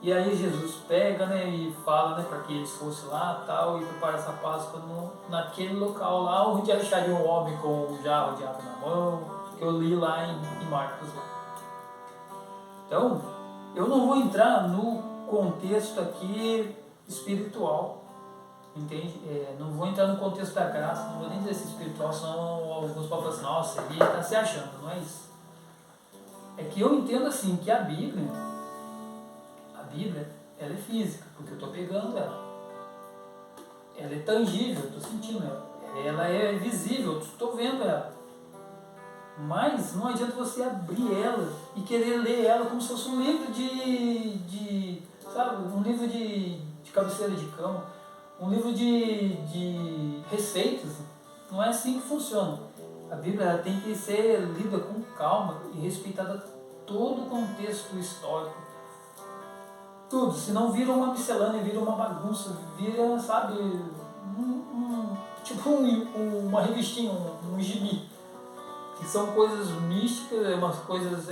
E aí Jesus pega, né, e fala, né, para que eles fossem lá tal, e prepara essa Páscoa naquele local lá onde achariam um homem com um jarro de água na mão, que eu li lá em Marcos. Então, eu não vou entrar no contexto aqui espiritual, entende? Não vou entrar no contexto da graça, não vou nem dizer se espiritual, senão alguns falam assim, nossa, ele está se achando, não é isso. É que eu entendo assim, que a Bíblia, ela é física, porque eu estou pegando ela. Ela é tangível, eu estou sentindo ela. Ela é visível, eu estou vendo ela. Mas não adianta você abrir ela e querer ler ela como se fosse um livro sabe, um livro de cabeceira de cama, um livro de receitas. Não é assim que funciona. A Bíblia ela tem que ser lida com calma e respeitada todo o contexto histórico. Tudo, senão vira uma miscelânea, vira uma bagunça, vira, sabe, tipo uma revistinha, um gibi. Que são coisas místicas, umas coisas,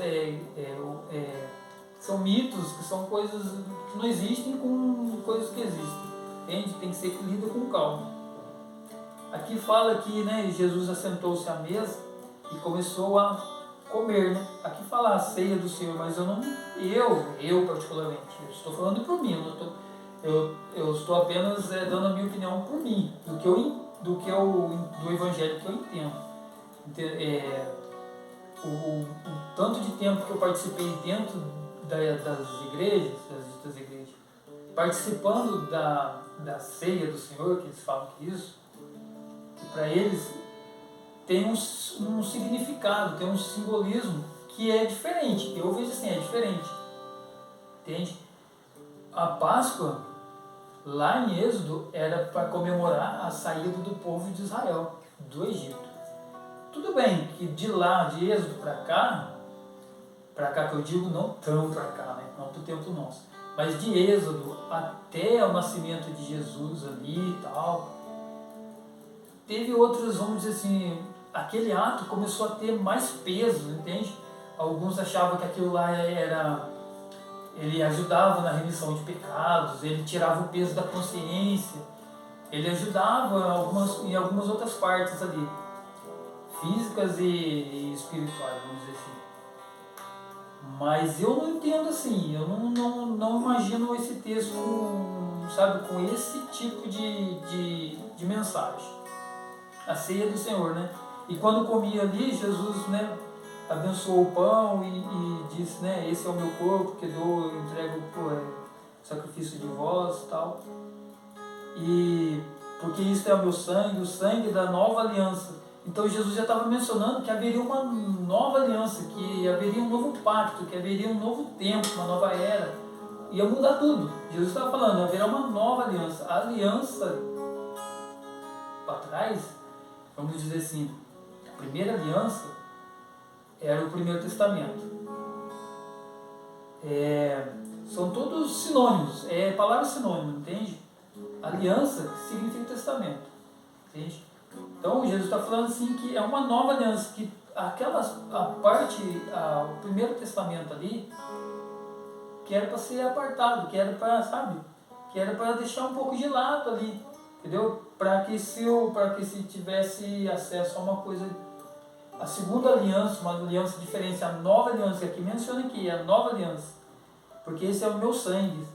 são mitos, que são coisas que não existem com coisas que existem. Entende? Tem que ser lida com calma. Aqui fala que, né, Jesus assentou-se à mesa e começou a comer, né? Aqui fala a ceia do Senhor, mas eu particularmente, eu estou falando por mim, eu estou apenas dando a minha opinião por mim, do evangelho que eu entendo. O tanto de tempo que eu participei dentro das igrejas, participando da ceia do Senhor, que eles falam que isso, que para eles tem um significado, tem um simbolismo que é diferente. Eu vejo assim, é diferente. Entende? A Páscoa, lá em Êxodo, era para comemorar a saída do povo de Israel, do Egito. Tudo bem que de lá, de Êxodo para cá que eu digo, não tão para cá, né? Não para o tempo nosso, mas de Êxodo até o nascimento de Jesus ali e tal, teve outros, vamos dizer assim, aquele ato começou a ter mais peso, entende? Alguns achavam que aquilo lá ele ajudava na remissão de pecados, ele tirava o peso da consciência, ele ajudava em algumas outras partes ali, físicas e espirituais, vamos dizer assim. Mas eu não entendo assim, eu não imagino esse texto com esse tipo de mensagem. A ceia do Senhor, né? E quando comia ali, Jesus, né, abençoou o pão e disse, né, esse é o meu corpo que eu entrego por sacrifício de vós e tal. E porque isso é o meu sangue, o sangue da nova aliança. Então Jesus já estava mencionando que haveria uma nova aliança, que haveria um novo pacto, que haveria um novo tempo, uma nova era. Ia mudar tudo. Jesus estava falando, haverá uma nova aliança. A aliança para trás, vamos dizer assim, a primeira aliança era o Primeiro Testamento. são todos sinônimos, palavras sinônimas, entende? Aliança significa testamento, entende? Então Jesus está falando assim que é uma nova aliança, que o primeiro testamento ali, que era para ser apartado, que era para, sabe, que era para deixar um pouco de lado ali, entendeu? Para que se tivesse acesso a uma coisa, a segunda aliança, uma aliança diferente, a nova aliança, que menciona aqui, a nova aliança, porque esse é o meu sangue,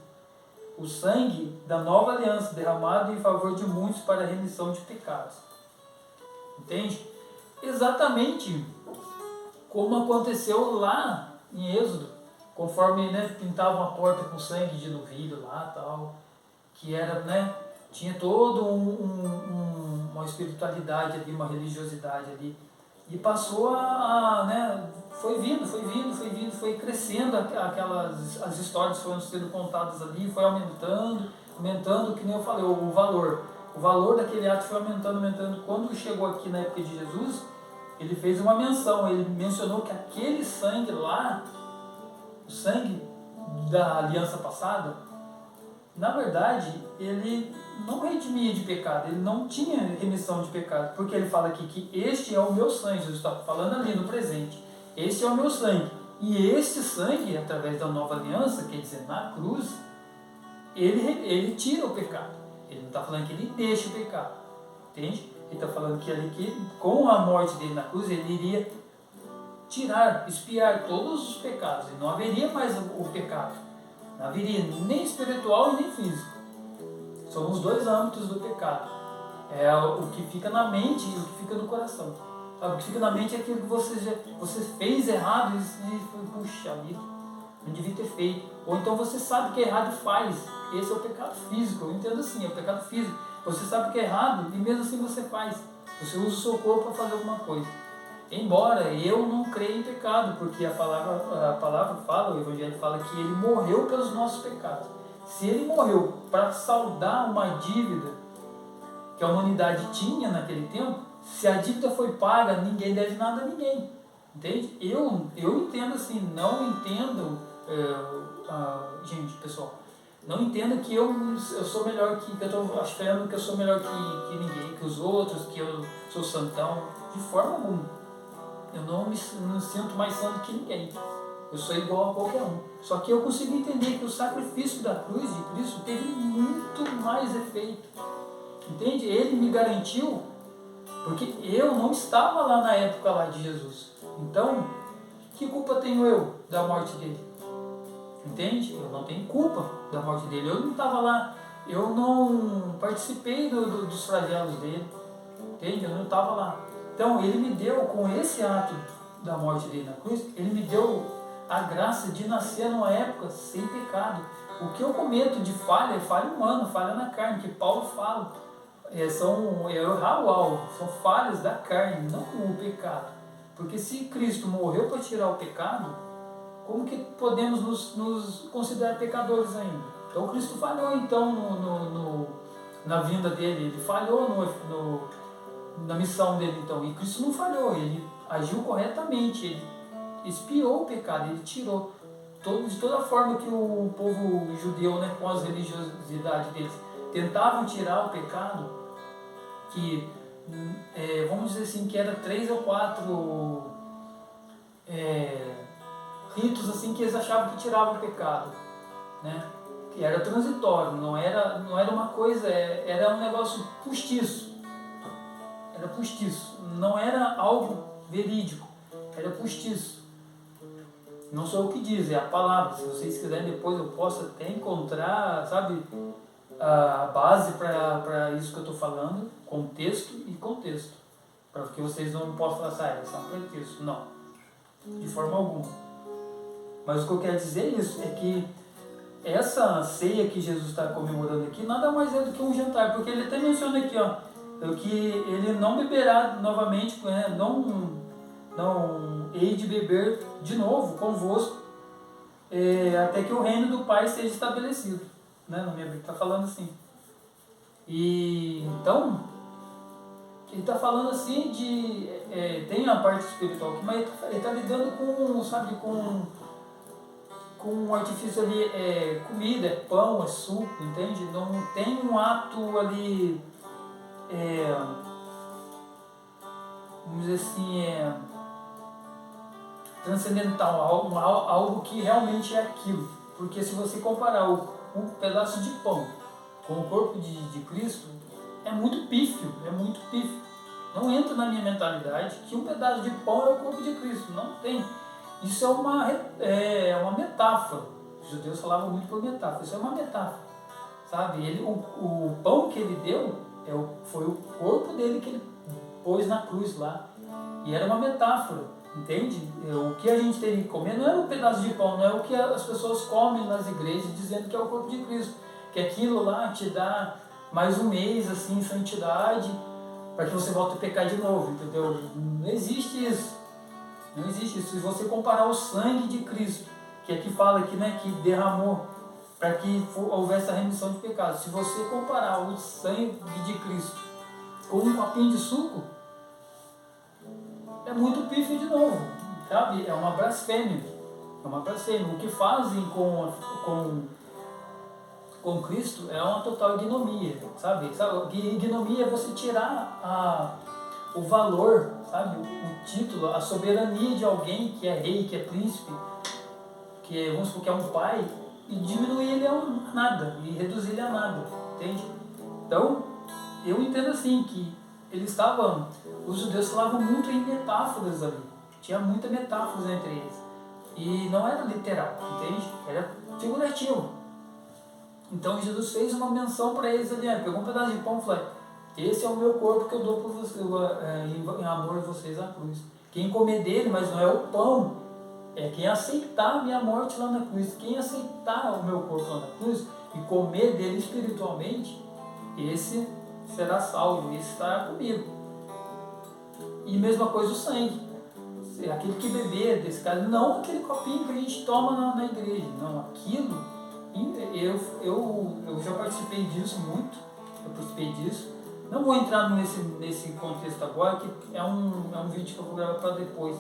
o sangue da nova aliança, derramado em favor de muitos para a remissão de pecados. Entende? Exatamente como aconteceu lá em Êxodo, conforme, né, pintavam a porta com sangue de novilho lá, tal, que era, né, tinha todo uma espiritualidade ali, uma religiosidade ali, e passou né, foi crescendo as histórias foram sendo contadas ali, foi aumentando, que nem eu falei, o valor daquele ato foi aumentando. Quando chegou aqui na época de Jesus, ele fez uma menção, ele mencionou que aquele sangue lá, o sangue da aliança passada, na verdade, ele não redimia de pecado, ele não tinha remissão de pecado, porque ele fala aqui que este é o meu sangue, Jesus está falando ali no presente, este é o meu sangue, e este sangue, através da nova aliança, quer dizer, na cruz, ele tira o pecado, ele não está falando que ele deixa o pecado, entende? Ele está falando que ali que com a morte dele na cruz, ele iria expiar todos os pecados, e não haveria mais o pecado, não haveria nem espiritual e nem físico. São os dois âmbitos do pecado. É o que fica na mente e o que fica no coração. Sabe? O que fica na mente é aquilo que você fez errado e puxa vida, não devia ter feito. Ou então você sabe que é errado e faz. Esse é o pecado físico. Eu entendo assim, é o pecado físico. Você sabe que é errado e mesmo assim você faz. Você usa o seu corpo para fazer alguma coisa. Embora eu não creia em pecado, porque a palavra fala, o Evangelho fala que ele morreu pelos nossos pecados. Se ele morreu para saldar uma dívida que a humanidade tinha naquele tempo, se a dívida foi paga, ninguém deve nada a ninguém. Entende? Eu entendo assim, não entendo, gente, pessoal, não entendo que eu sou melhor que eu estou achando que eu sou melhor que ninguém, que os outros, que eu sou santão, de forma alguma. Eu não me sinto mais santo que ninguém. Eu sou igual a qualquer um. Só que eu consigo entender que o sacrifício da cruz de Cristo teve muito mais efeito. Entende? Ele me garantiu, porque eu não estava lá na época lá de Jesus. Então, que culpa tenho eu da morte dele? Entende? Eu não tenho culpa da morte dele. Eu não estava lá. Eu não participei dos flagelos dele. Entende? Eu não estava lá. Então, ele me deu, com esse ato da morte dele na cruz, ele me deu a graça de nascer numa época sem pecado. O que eu cometo de falha é falha humana, falha na carne, que Paulo fala. São falhas da carne, não o pecado. Porque se Cristo morreu para tirar o pecado, como que podemos nos considerar pecadores ainda? Então, Cristo falhou então na vinda dele, ele falhou na missão dele, então, e Cristo não falhou, ele agiu corretamente, ele expiou o pecado, ele tirou de toda forma que o povo judeu, né, com as religiosidades deles, tentavam tirar o pecado, que vamos dizer assim, que era 3 ou 4 ritos assim que eles achavam que tiravam o pecado, né, que era transitório, não era uma coisa, era um negócio postiço. Era postiço, não era algo verídico, era postiço. Não sou eu que diz, é a palavra. Se vocês quiserem depois eu posso até encontrar, sabe, a base para isso que eu estou falando, contexto e contexto. Para que vocês não possam falar, isso é um pretexto. Não, de forma alguma. Mas o que eu quero dizer é isso, é que essa ceia que Jesus está comemorando aqui nada mais é do que um jantar, porque ele até menciona aqui, que ele não beberá novamente, né, não hei de beber de novo convosco, até que o reino do Pai seja estabelecido. Né? Na minha Bíblia está falando assim. E então, ele está falando assim tem a parte espiritual aqui, mas ele está lidando com com um artifício ali, comida, é pão, é suco, entende? Não tem um ato ali, vamos dizer assim, transcendental, algo que realmente é aquilo. Porque se você comparar um pedaço de pão com o corpo de Cristo, é muito pífio, é muito pífio. Não entra na minha mentalidade que um pedaço de pão é o corpo de Cristo, não tem. Isso é uma metáfora. Os judeus falavam muito por metáfora, isso é uma metáfora, sabe? O pão que ele deu foi o corpo dele que ele pôs na cruz lá, e era uma metáfora, entende? O que a gente teria que comer não era um pedaço de pão, não é o que as pessoas comem nas igrejas dizendo que é o corpo de Cristo, que aquilo lá te dá mais um mês assim, em santidade, para que você volte a pecar de novo, entendeu? Não existe isso. Não existe isso. Se você comparar o sangue de Cristo, que aqui fala que, né, que derramou para que houvesse a remissão de pecados, se você comparar o sangue de Cristo com um copinho de suco, é muito pífio de novo, sabe? É uma blasfêmia. É uma blasfêmia. O que fazem com Cristo é uma total ignomia, sabe? Ignomia é você tirar o valor, sabe? O título, a soberania de alguém que é rei, que é príncipe, vamos supor que é um pai, e diminuir ele a nada, e reduzir ele a nada, entende? Então, eu entendo assim que os judeus falavam muito em metáforas ali, tinha muita metáforas entre eles, e não era literal, entende? Era figurativo. Então Jesus fez uma menção para eles ali, pegou um pedaço de pão e falou: esse é o meu corpo que eu dou por vocês, em amor a vocês à cruz. Quem comer dele, mas não é o pão, é quem aceitar a minha morte lá na cruz, quem aceitar o meu corpo lá na cruz e comer dele espiritualmente, esse será salvo, esse estará comigo. E mesma coisa o sangue. Aquele que beber desse caso, não aquele copinho que a gente toma na igreja, não, aquilo. Eu já participei disso muito, não vou entrar nesse contexto agora, que é um vídeo que eu vou gravar para depois,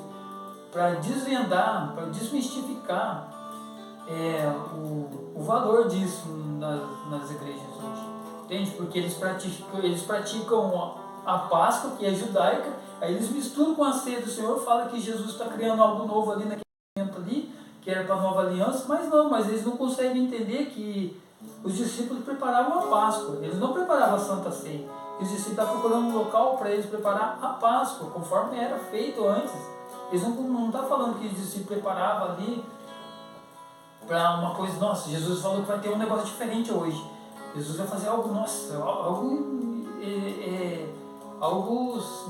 para desvendar, para desmistificar o valor disso nas igrejas hoje, entende? Porque eles praticam a Páscoa, que é judaica, aí eles misturam com a ceia do Senhor, fala que Jesus está criando algo novo ali naquele momento ali, que era para a nova aliança, mas eles não conseguem entender que os discípulos preparavam a Páscoa, eles não preparavam a Santa Ceia. Os discípulos estavam procurando um local para eles preparar a Páscoa, conforme era feito antes. Eles não estão falando que os discípulos preparavam ali para uma coisa, nossa, Jesus falou que vai ter um negócio diferente hoje. Jesus vai fazer algo, nossa, algo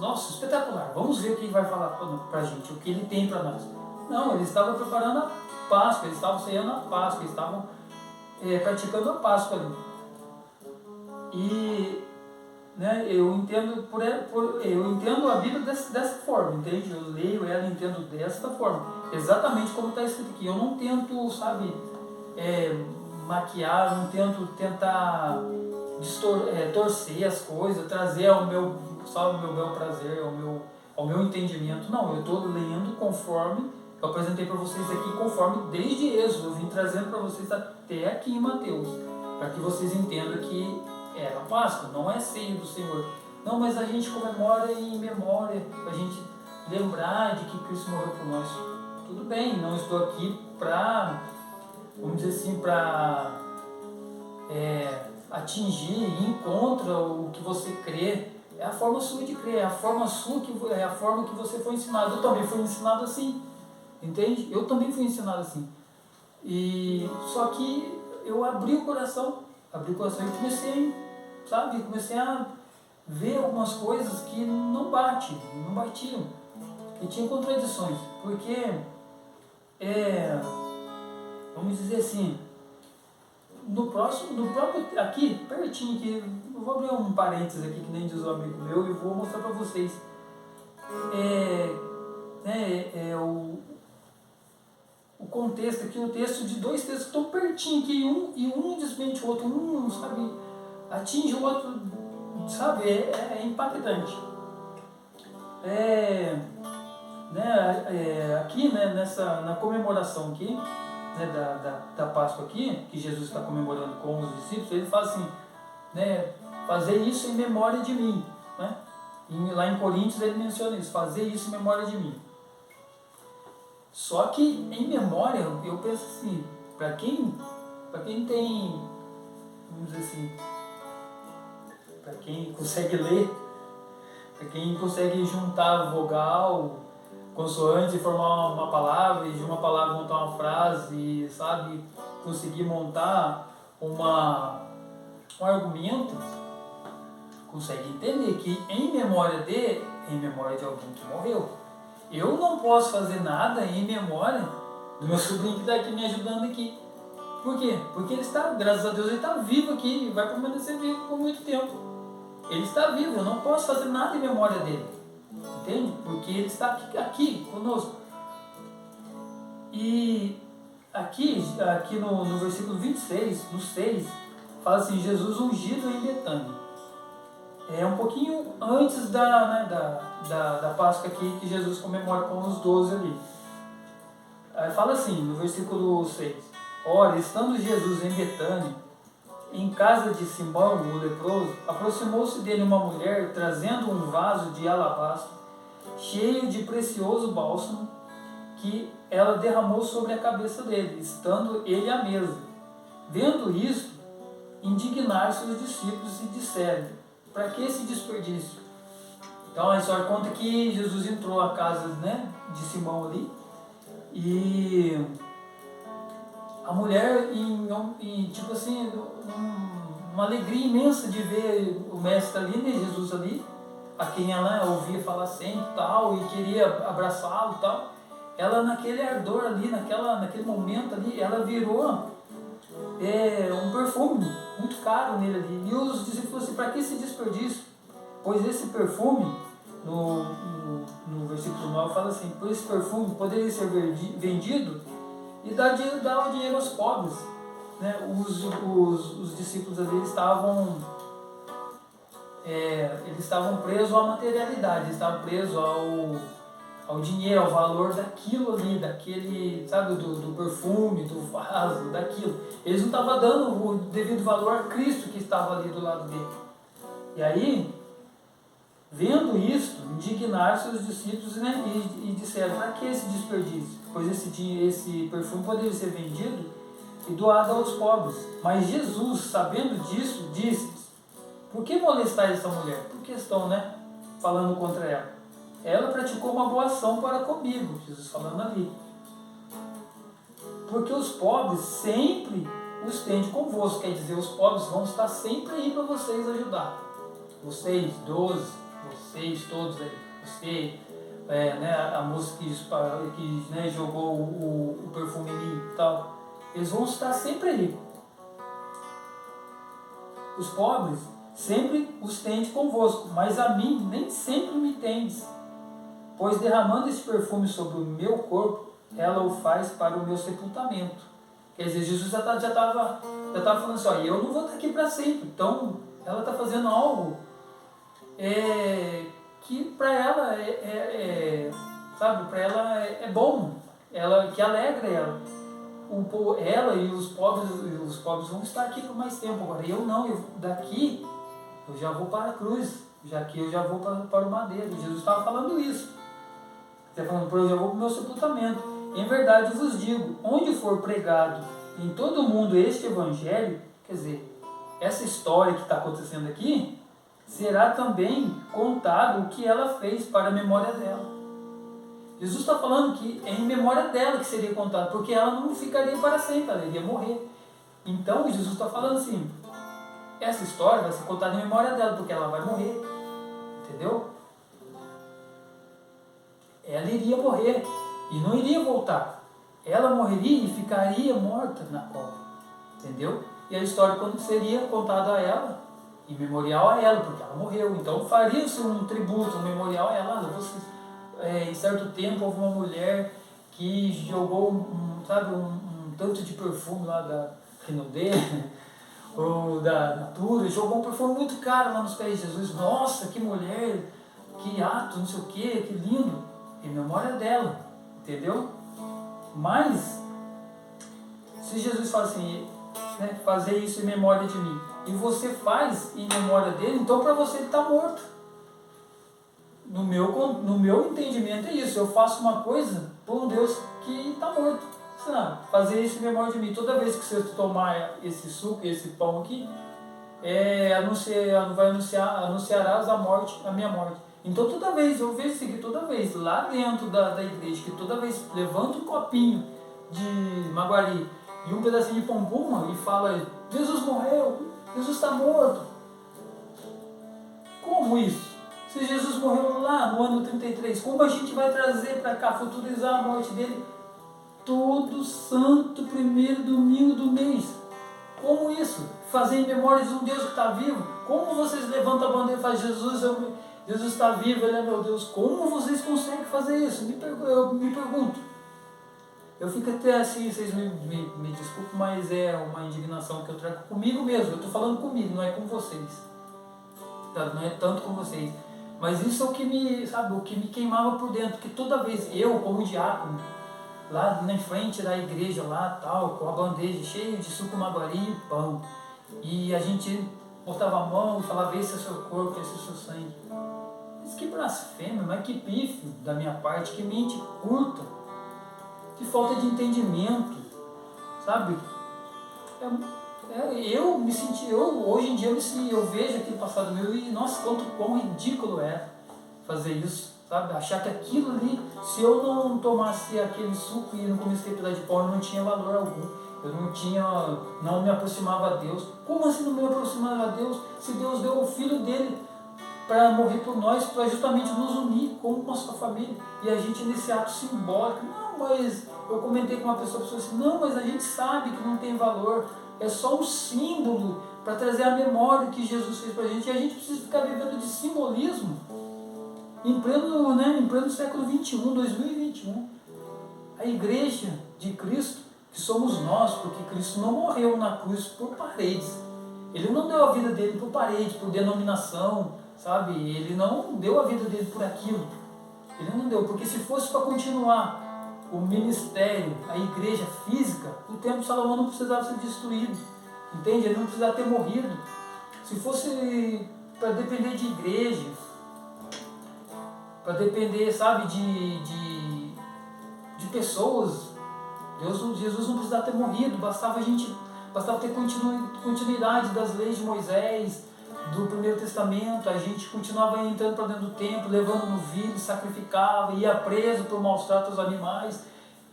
nossa, espetacular. Vamos ver o que ele vai falar para a gente, o que ele tem para nós. Não, eles estavam preparando a Páscoa, eles estavam ceiando a Páscoa, eles estavam praticando a Páscoa ali. E né, eu entendo a Bíblia dessa forma, entende? Eu leio ela e entendo desta forma, exatamente como está escrito aqui. Eu não tento, sabe, maquiar, não tento tentar torcer as coisas, trazer ao meu bel prazer, ao meu entendimento. Não, eu estou lendo conforme eu apresentei para vocês aqui, conforme desde Êxodo, eu vim trazendo para vocês até aqui em Mateus, para que vocês entendam que era a Páscoa, não é ceia do Senhor. Não, mas a gente comemora em memória, para a gente lembrar de que Cristo morreu por nós. Tudo bem, não estou aqui para, vamos dizer assim, para atingir e ir contra o que você crê. É a forma sua de crer, é a forma que você foi ensinado. Eu também fui ensinado assim, entende? Eu também fui ensinado assim. Só que eu abri o coração e comecei a ver algumas coisas que não batiam, que tinham contradições, porque, vamos dizer assim, no próprio, aqui, pertinho aqui, eu vou abrir um parênteses aqui, que nem diz o amigo meu, e vou mostrar para vocês, o contexto aqui, o texto de dois textos que estão pertinho aqui, e um desmente o outro, sabe, atinge o outro, sabe, é impactante. Aqui, né, na comemoração aqui, né, da Páscoa aqui, que Jesus está comemorando com os discípulos, ele fala assim, né, fazer isso em memória de mim, né? E lá em Coríntios ele menciona isso, fazer isso em memória de mim. Só que em memória, eu penso assim, para quem tem, vamos dizer assim, para quem consegue ler, para quem consegue juntar vogal, consoante e formar uma palavra, e de uma palavra montar uma frase, sabe, conseguir montar um argumento, consegue entender que em memória de alguém que morreu. Eu não posso fazer nada em memória do meu sobrinho que está aqui me ajudando aqui. Por quê? Porque ele está, graças a Deus, ele está vivo aqui e vai permanecer vivo por muito tempo. Ele está vivo, eu não posso fazer nada em memória dele. Entende? Porque ele está aqui conosco. E aqui no versículo 26, no 6, fala assim, Jesus ungido em Betânia. É um pouquinho antes da Páscoa aqui, que Jesus comemora com os 12 ali. Aí fala assim, no versículo 6. Ora, estando Jesus em Betânia, em casa de Simão, o leproso, aproximou-se dele uma mulher, trazendo um vaso de alabastro, cheio de precioso bálsamo, que ela derramou sobre a cabeça dele, estando ele à mesa. Vendo isto, indignaram-se os discípulos e disseram, para que esse desperdício? Então a história conta que Jesus entrou à casa, né, de Simão ali, e a mulher, tipo assim, uma alegria imensa de ver o mestre ali, né, Jesus ali, a quem ela ouvia falar sempre e tal, e queria abraçá-lo e tal, ela naquele ardor ali, naquele momento ali, ela virou um perfume muito caro nele ali. E os discípulos falaram assim, para que esse desperdício? Pois esse perfume, no versículo 9 fala assim, pois esse perfume poderia ser vendido e dar o dinheiro aos pobres. Né? Os discípulos ali eles estavam presos à materialidade, eles estavam presos ao dinheiro, ao valor daquilo ali, daquele, sabe, do perfume, do vaso, daquilo. Eles não estavam dando o devido valor a Cristo que estava ali do lado dele. E aí, vendo isto, indignaram-se os discípulos, né, e disseram, para que esse desperdício? Pois esse perfume poderia ser vendido e doado aos pobres. Mas Jesus, sabendo disso, disse-lhes, por que molestar essa mulher? Por que estão, né, falando contra ela? Ela praticou uma boa ação para comigo, Jesus falando ali. Porque os pobres sempre os tende convosco, quer dizer, os pobres vão estar sempre aí para vocês ajudar. Vocês, 12, vocês todos aí, você, né, a moça que né, jogou o perfume em mim e tal, eles vão estar sempre aí. Os pobres sempre os tende convosco, mas a mim nem sempre me tendes. Pois derramando esse perfume sobre o meu corpo, ela o faz para o meu sepultamento. Quer dizer, Jesus já estava falando assim, ó, eu não vou estar aqui para sempre. Então, ela está fazendo algo que para ela sabe, para ela é bom, que alegra ela. Ela e os pobres vão estar aqui por mais tempo. Agora, eu não, daqui eu já vou para a cruz, eu já vou para o madeiro. Jesus estava falando isso. Está falando, eu já vou para o meu sepultamento. Em verdade vos digo, onde for pregado em todo o mundo este evangelho, quer dizer, essa história que está acontecendo aqui, será também contado o que ela fez para a memória dela. Jesus está falando que é em memória dela que seria contado, porque ela não ficaria para sempre, ela iria morrer. Então Jesus está falando assim, essa história vai ser contada em memória dela, porque ela vai morrer. Entendeu? Ela iria morrer e não iria voltar. Ela morreria e ficaria morta na cova. Entendeu? E a história seria contada a ela, em memorial a ela, porque ela morreu. Então faria-se um tributo, um memorial a ela. Em certo tempo houve uma mulher que jogou um tanto de perfume lá da Renaudet, ou da Natura, jogou um perfume muito caro lá nos pés de Jesus. Nossa, que mulher, que ato, não sei o que lindo. Em memória dela, entendeu? Mas se Jesus fala assim, né, fazer isso em memória de mim, e você faz em memória dele, então para você ele está morto. No meu entendimento é isso, eu faço uma coisa por um Deus que está morto. Sabe? Fazer isso em memória de mim. Toda vez que você tomar esse suco, esse pão aqui, anunciarás a minha morte. Então toda vez, eu vejo isso aqui toda vez, lá dentro da igreja, que toda vez levanta um copinho de maguari e um pedacinho de pão e fala, Jesus morreu, Jesus está morto. Como isso? Se Jesus morreu lá no ano 33, como a gente vai trazer para cá, futurizar a morte dele todo santo primeiro domingo do mês? Como isso? Fazer em memória de um Deus que está vivo? Como vocês levantam a bandeira e falam, Jesus está vivo, Ele é meu Deus? Como vocês conseguem fazer isso? Eu me pergunto. Eu fico até assim, vocês me desculpem, mas é uma indignação que eu trago comigo mesmo. Eu estou falando comigo, não é com vocês. Tá? Não é tanto com vocês. Mas isso é o que me queimava por dentro. Que toda vez eu, como diácono, lá na frente da igreja, lá tal, com a bandeja cheia de suco maguari e pão, e a gente botava a mão e falava, esse é o seu corpo, esse é o seu sangue. Mas que blasfêmia, mas que pífio da minha parte, que mente curta, que falta de entendimento, sabe? Eu me senti, hoje em dia eu vejo aquele passado meu e, nossa, quão ridículo é fazer isso, sabe? Achar que aquilo ali, se eu não tomasse aquele suco e não comesse aquele pedaço de pão, não tinha valor algum. Eu não me aproximava a Deus. Como assim não me aproximava a Deus? Se Deus deu o Filho dele para morrer por nós, para justamente nos unir como uma só família. E a gente nesse ato simbólico, não, mas eu comentei com uma pessoa assim, não, mas a gente sabe que não tem valor. É só um símbolo para trazer a memória que Jesus fez para a gente. E a gente precisa ficar vivendo de simbolismo em pleno século XXI, 2021. A igreja de Cristo, que somos nós, porque Cristo não morreu na cruz por paredes. Ele não deu a vida dele por paredes, por denominação, sabe? Ele não deu a vida dele por aquilo. Ele não deu, porque se fosse para continuar o ministério, a igreja física, o templo de Salomão não precisava ser destruído, entende? Ele não precisava ter morrido. Se fosse para depender de igreja, para depender, sabe, de pessoas, Jesus não precisava ter morrido, bastava ter continuidade das leis de Moisés, do Primeiro Testamento. A gente continuava entrando para dentro do templo, levando novilhos, sacrificava, ia preso por maus tratos aos animais,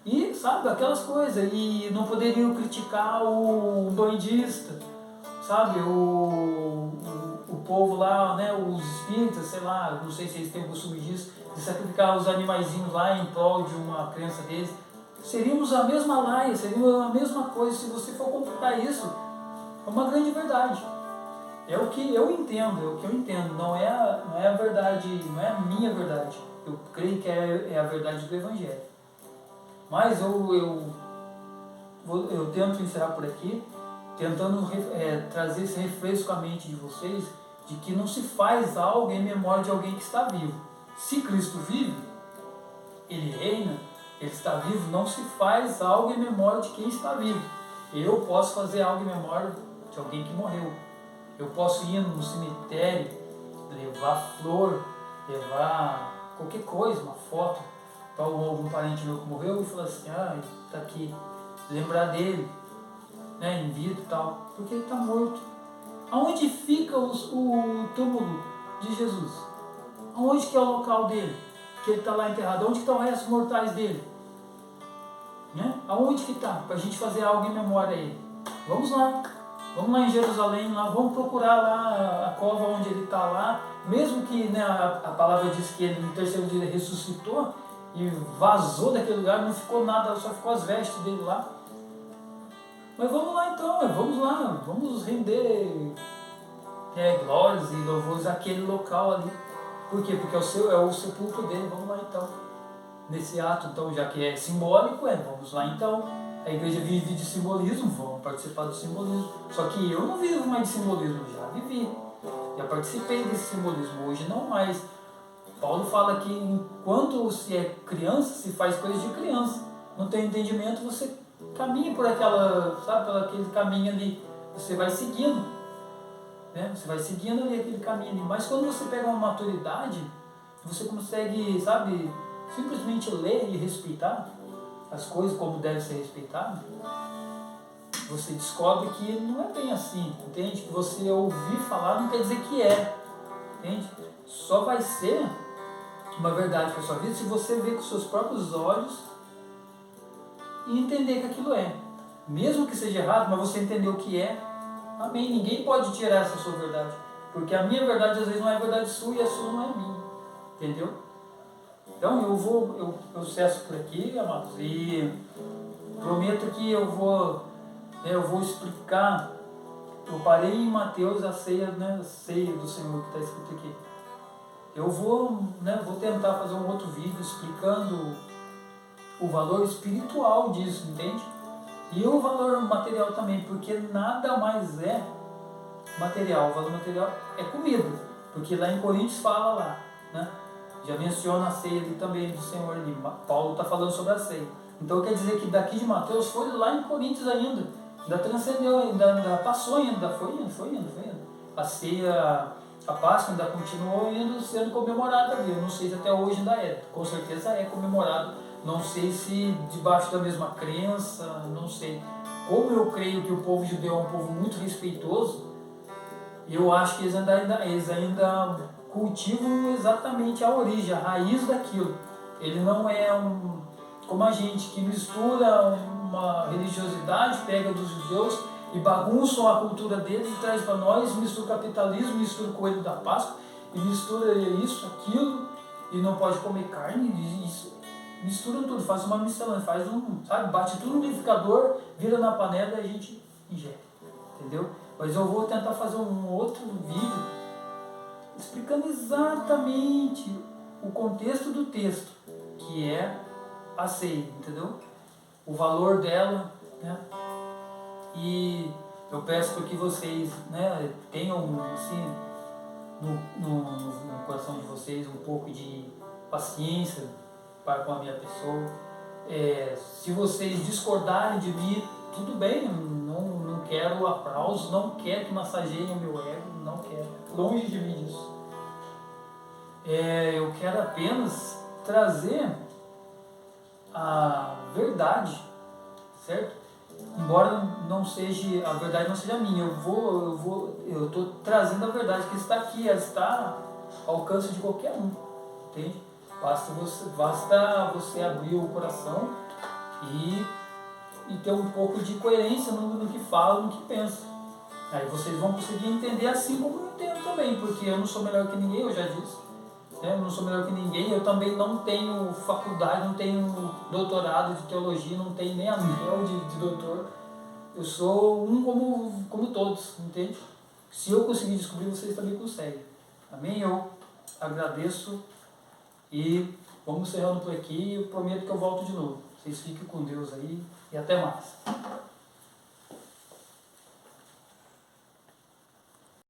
e sabe, aquelas coisas, e não poderiam criticar o bandista, sabe, o povo lá, né, os espíritas, sei lá, não sei se eles têm o costume disso, de sacrificar os animaizinhos lá em prol de uma crença deles. Seríamos a mesma laia, seríamos a mesma coisa. Se você for comparar isso, é uma grande verdade. É o que eu entendo, não é a verdade, não é a minha verdade. Eu creio que é a verdade do Evangelho. Mas eu tento encerrar por aqui, tentando trazer esse refresco à mente de vocês, de que não se faz algo em memória de alguém que está vivo. Se Cristo vive, Ele reina, Ele está vivo, não se faz algo em memória de quem está vivo. Eu posso fazer algo em memória de alguém que morreu. Eu posso ir no cemitério, levar flor, levar qualquer coisa, uma foto, para algum parente meu que morreu, e falar assim, está aqui, lembrar dele, né, em vida e tal, porque ele está morto. Aonde fica o túmulo de Jesus? Aonde que é o local dele? Que ele está lá enterrado? Onde que estão os restos mortais dele? Né? Aonde que está? Para a gente fazer algo em memória a ele. Vamos lá em Jerusalém, vamos procurar lá a cova onde ele está lá, mesmo que, né, a palavra diz que ele no terceiro dia ressuscitou e vazou daquele lugar, não ficou nada, só ficou as vestes dele lá. Mas vamos lá então, vamos render glórias e louvores àquele local ali. Por quê? Porque é o sepulcro dele. Vamos lá então, nesse ato, então, já que é simbólico, vamos lá então. A igreja vive de simbolismo, vamos participar do simbolismo. Só que eu não vivo mais de simbolismo, já vivi, já participei desse simbolismo, hoje não mais. Paulo fala que enquanto se é criança, se faz coisas de criança. Não tem entendimento, você caminhe por aquela, sabe, por aquele caminho ali, você vai seguindo, né? Você vai seguindo ali aquele caminho ali. Mas quando você pega uma maturidade, você consegue, sabe, simplesmente ler e respeitar as coisas como deve ser respeitado, você descobre que não é bem assim, entende? Que você ouvir falar não quer dizer que é, entende? Só vai ser uma verdade para a sua vida se você ver com seus próprios olhos e entender que aquilo é. Mesmo que seja errado, mas você entender o que é, amém. Ninguém pode tirar essa sua verdade, porque a minha verdade às vezes não é verdade sua e a sua não é minha, entendeu? Então eu cesso por aqui, amados, e prometo que eu vou explicar. Eu parei em Mateus a ceia, né, a ceia do Senhor que está escrito aqui. Eu vou tentar fazer um outro vídeo explicando o valor espiritual disso, entende? E o valor material também, porque nada mais é material. O valor material é comida, porque lá em Coríntios fala lá, né? Já menciona a ceia ali também do Senhor ali. Paulo está falando sobre a ceia. Então quer dizer que daqui de Mateus foi lá em Coríntios ainda transcendeu, ainda passou ainda, foi indo. A ceia, a Páscoa ainda continuou sendo comemorada ali. Eu não sei se até hoje ainda é, com certeza é comemorado. Não sei se debaixo da mesma crença, não sei. Como eu creio que o povo judeu é um povo muito respeitoso, eu acho que eles ainda cultivam exatamente a origem, a raiz daquilo. Ele não é como a gente que mistura uma religiosidade, pega dos judeus e bagunçam a cultura deles e traz para nós, mistura o capitalismo, mistura o coelho da Páscoa e mistura isso, aquilo, e não pode comer carne, isso, mistura tudo, faz uma miscelânea, bate tudo no liquidificador, vira na panela e a gente ingere, entendeu? Mas eu vou tentar fazer um outro vídeo explicando exatamente o contexto do texto, que é a ceia, entendeu? O valor dela, né? E eu peço para que vocês, né, tenham assim, no coração de vocês um pouco de paciência para com a minha pessoa. Se vocês discordarem de mim, tudo bem, não quero aplausos, não quero que massageiem o meu ego, não quero, longe de mim disso. Eu quero apenas trazer a verdade, certo? Embora a verdade não seja minha, eu estou trazendo a verdade que está aqui, ela está ao alcance de qualquer um, entende? Basta você abrir o coração e ter um pouco de coerência no que fala, no que pensa. Aí vocês vão conseguir entender assim como eu entendo também, porque eu não sou melhor que ninguém, eu já disse. Eu não sou melhor que ninguém, eu também não tenho faculdade, não tenho doutorado de teologia, não tenho nem anel de doutor. Eu sou como todos, entende? Se eu conseguir descobrir, vocês também conseguem. Amém? Eu agradeço e vamos encerrando por aqui. Eu prometo que eu volto de novo. Vocês fiquem com Deus aí e até mais.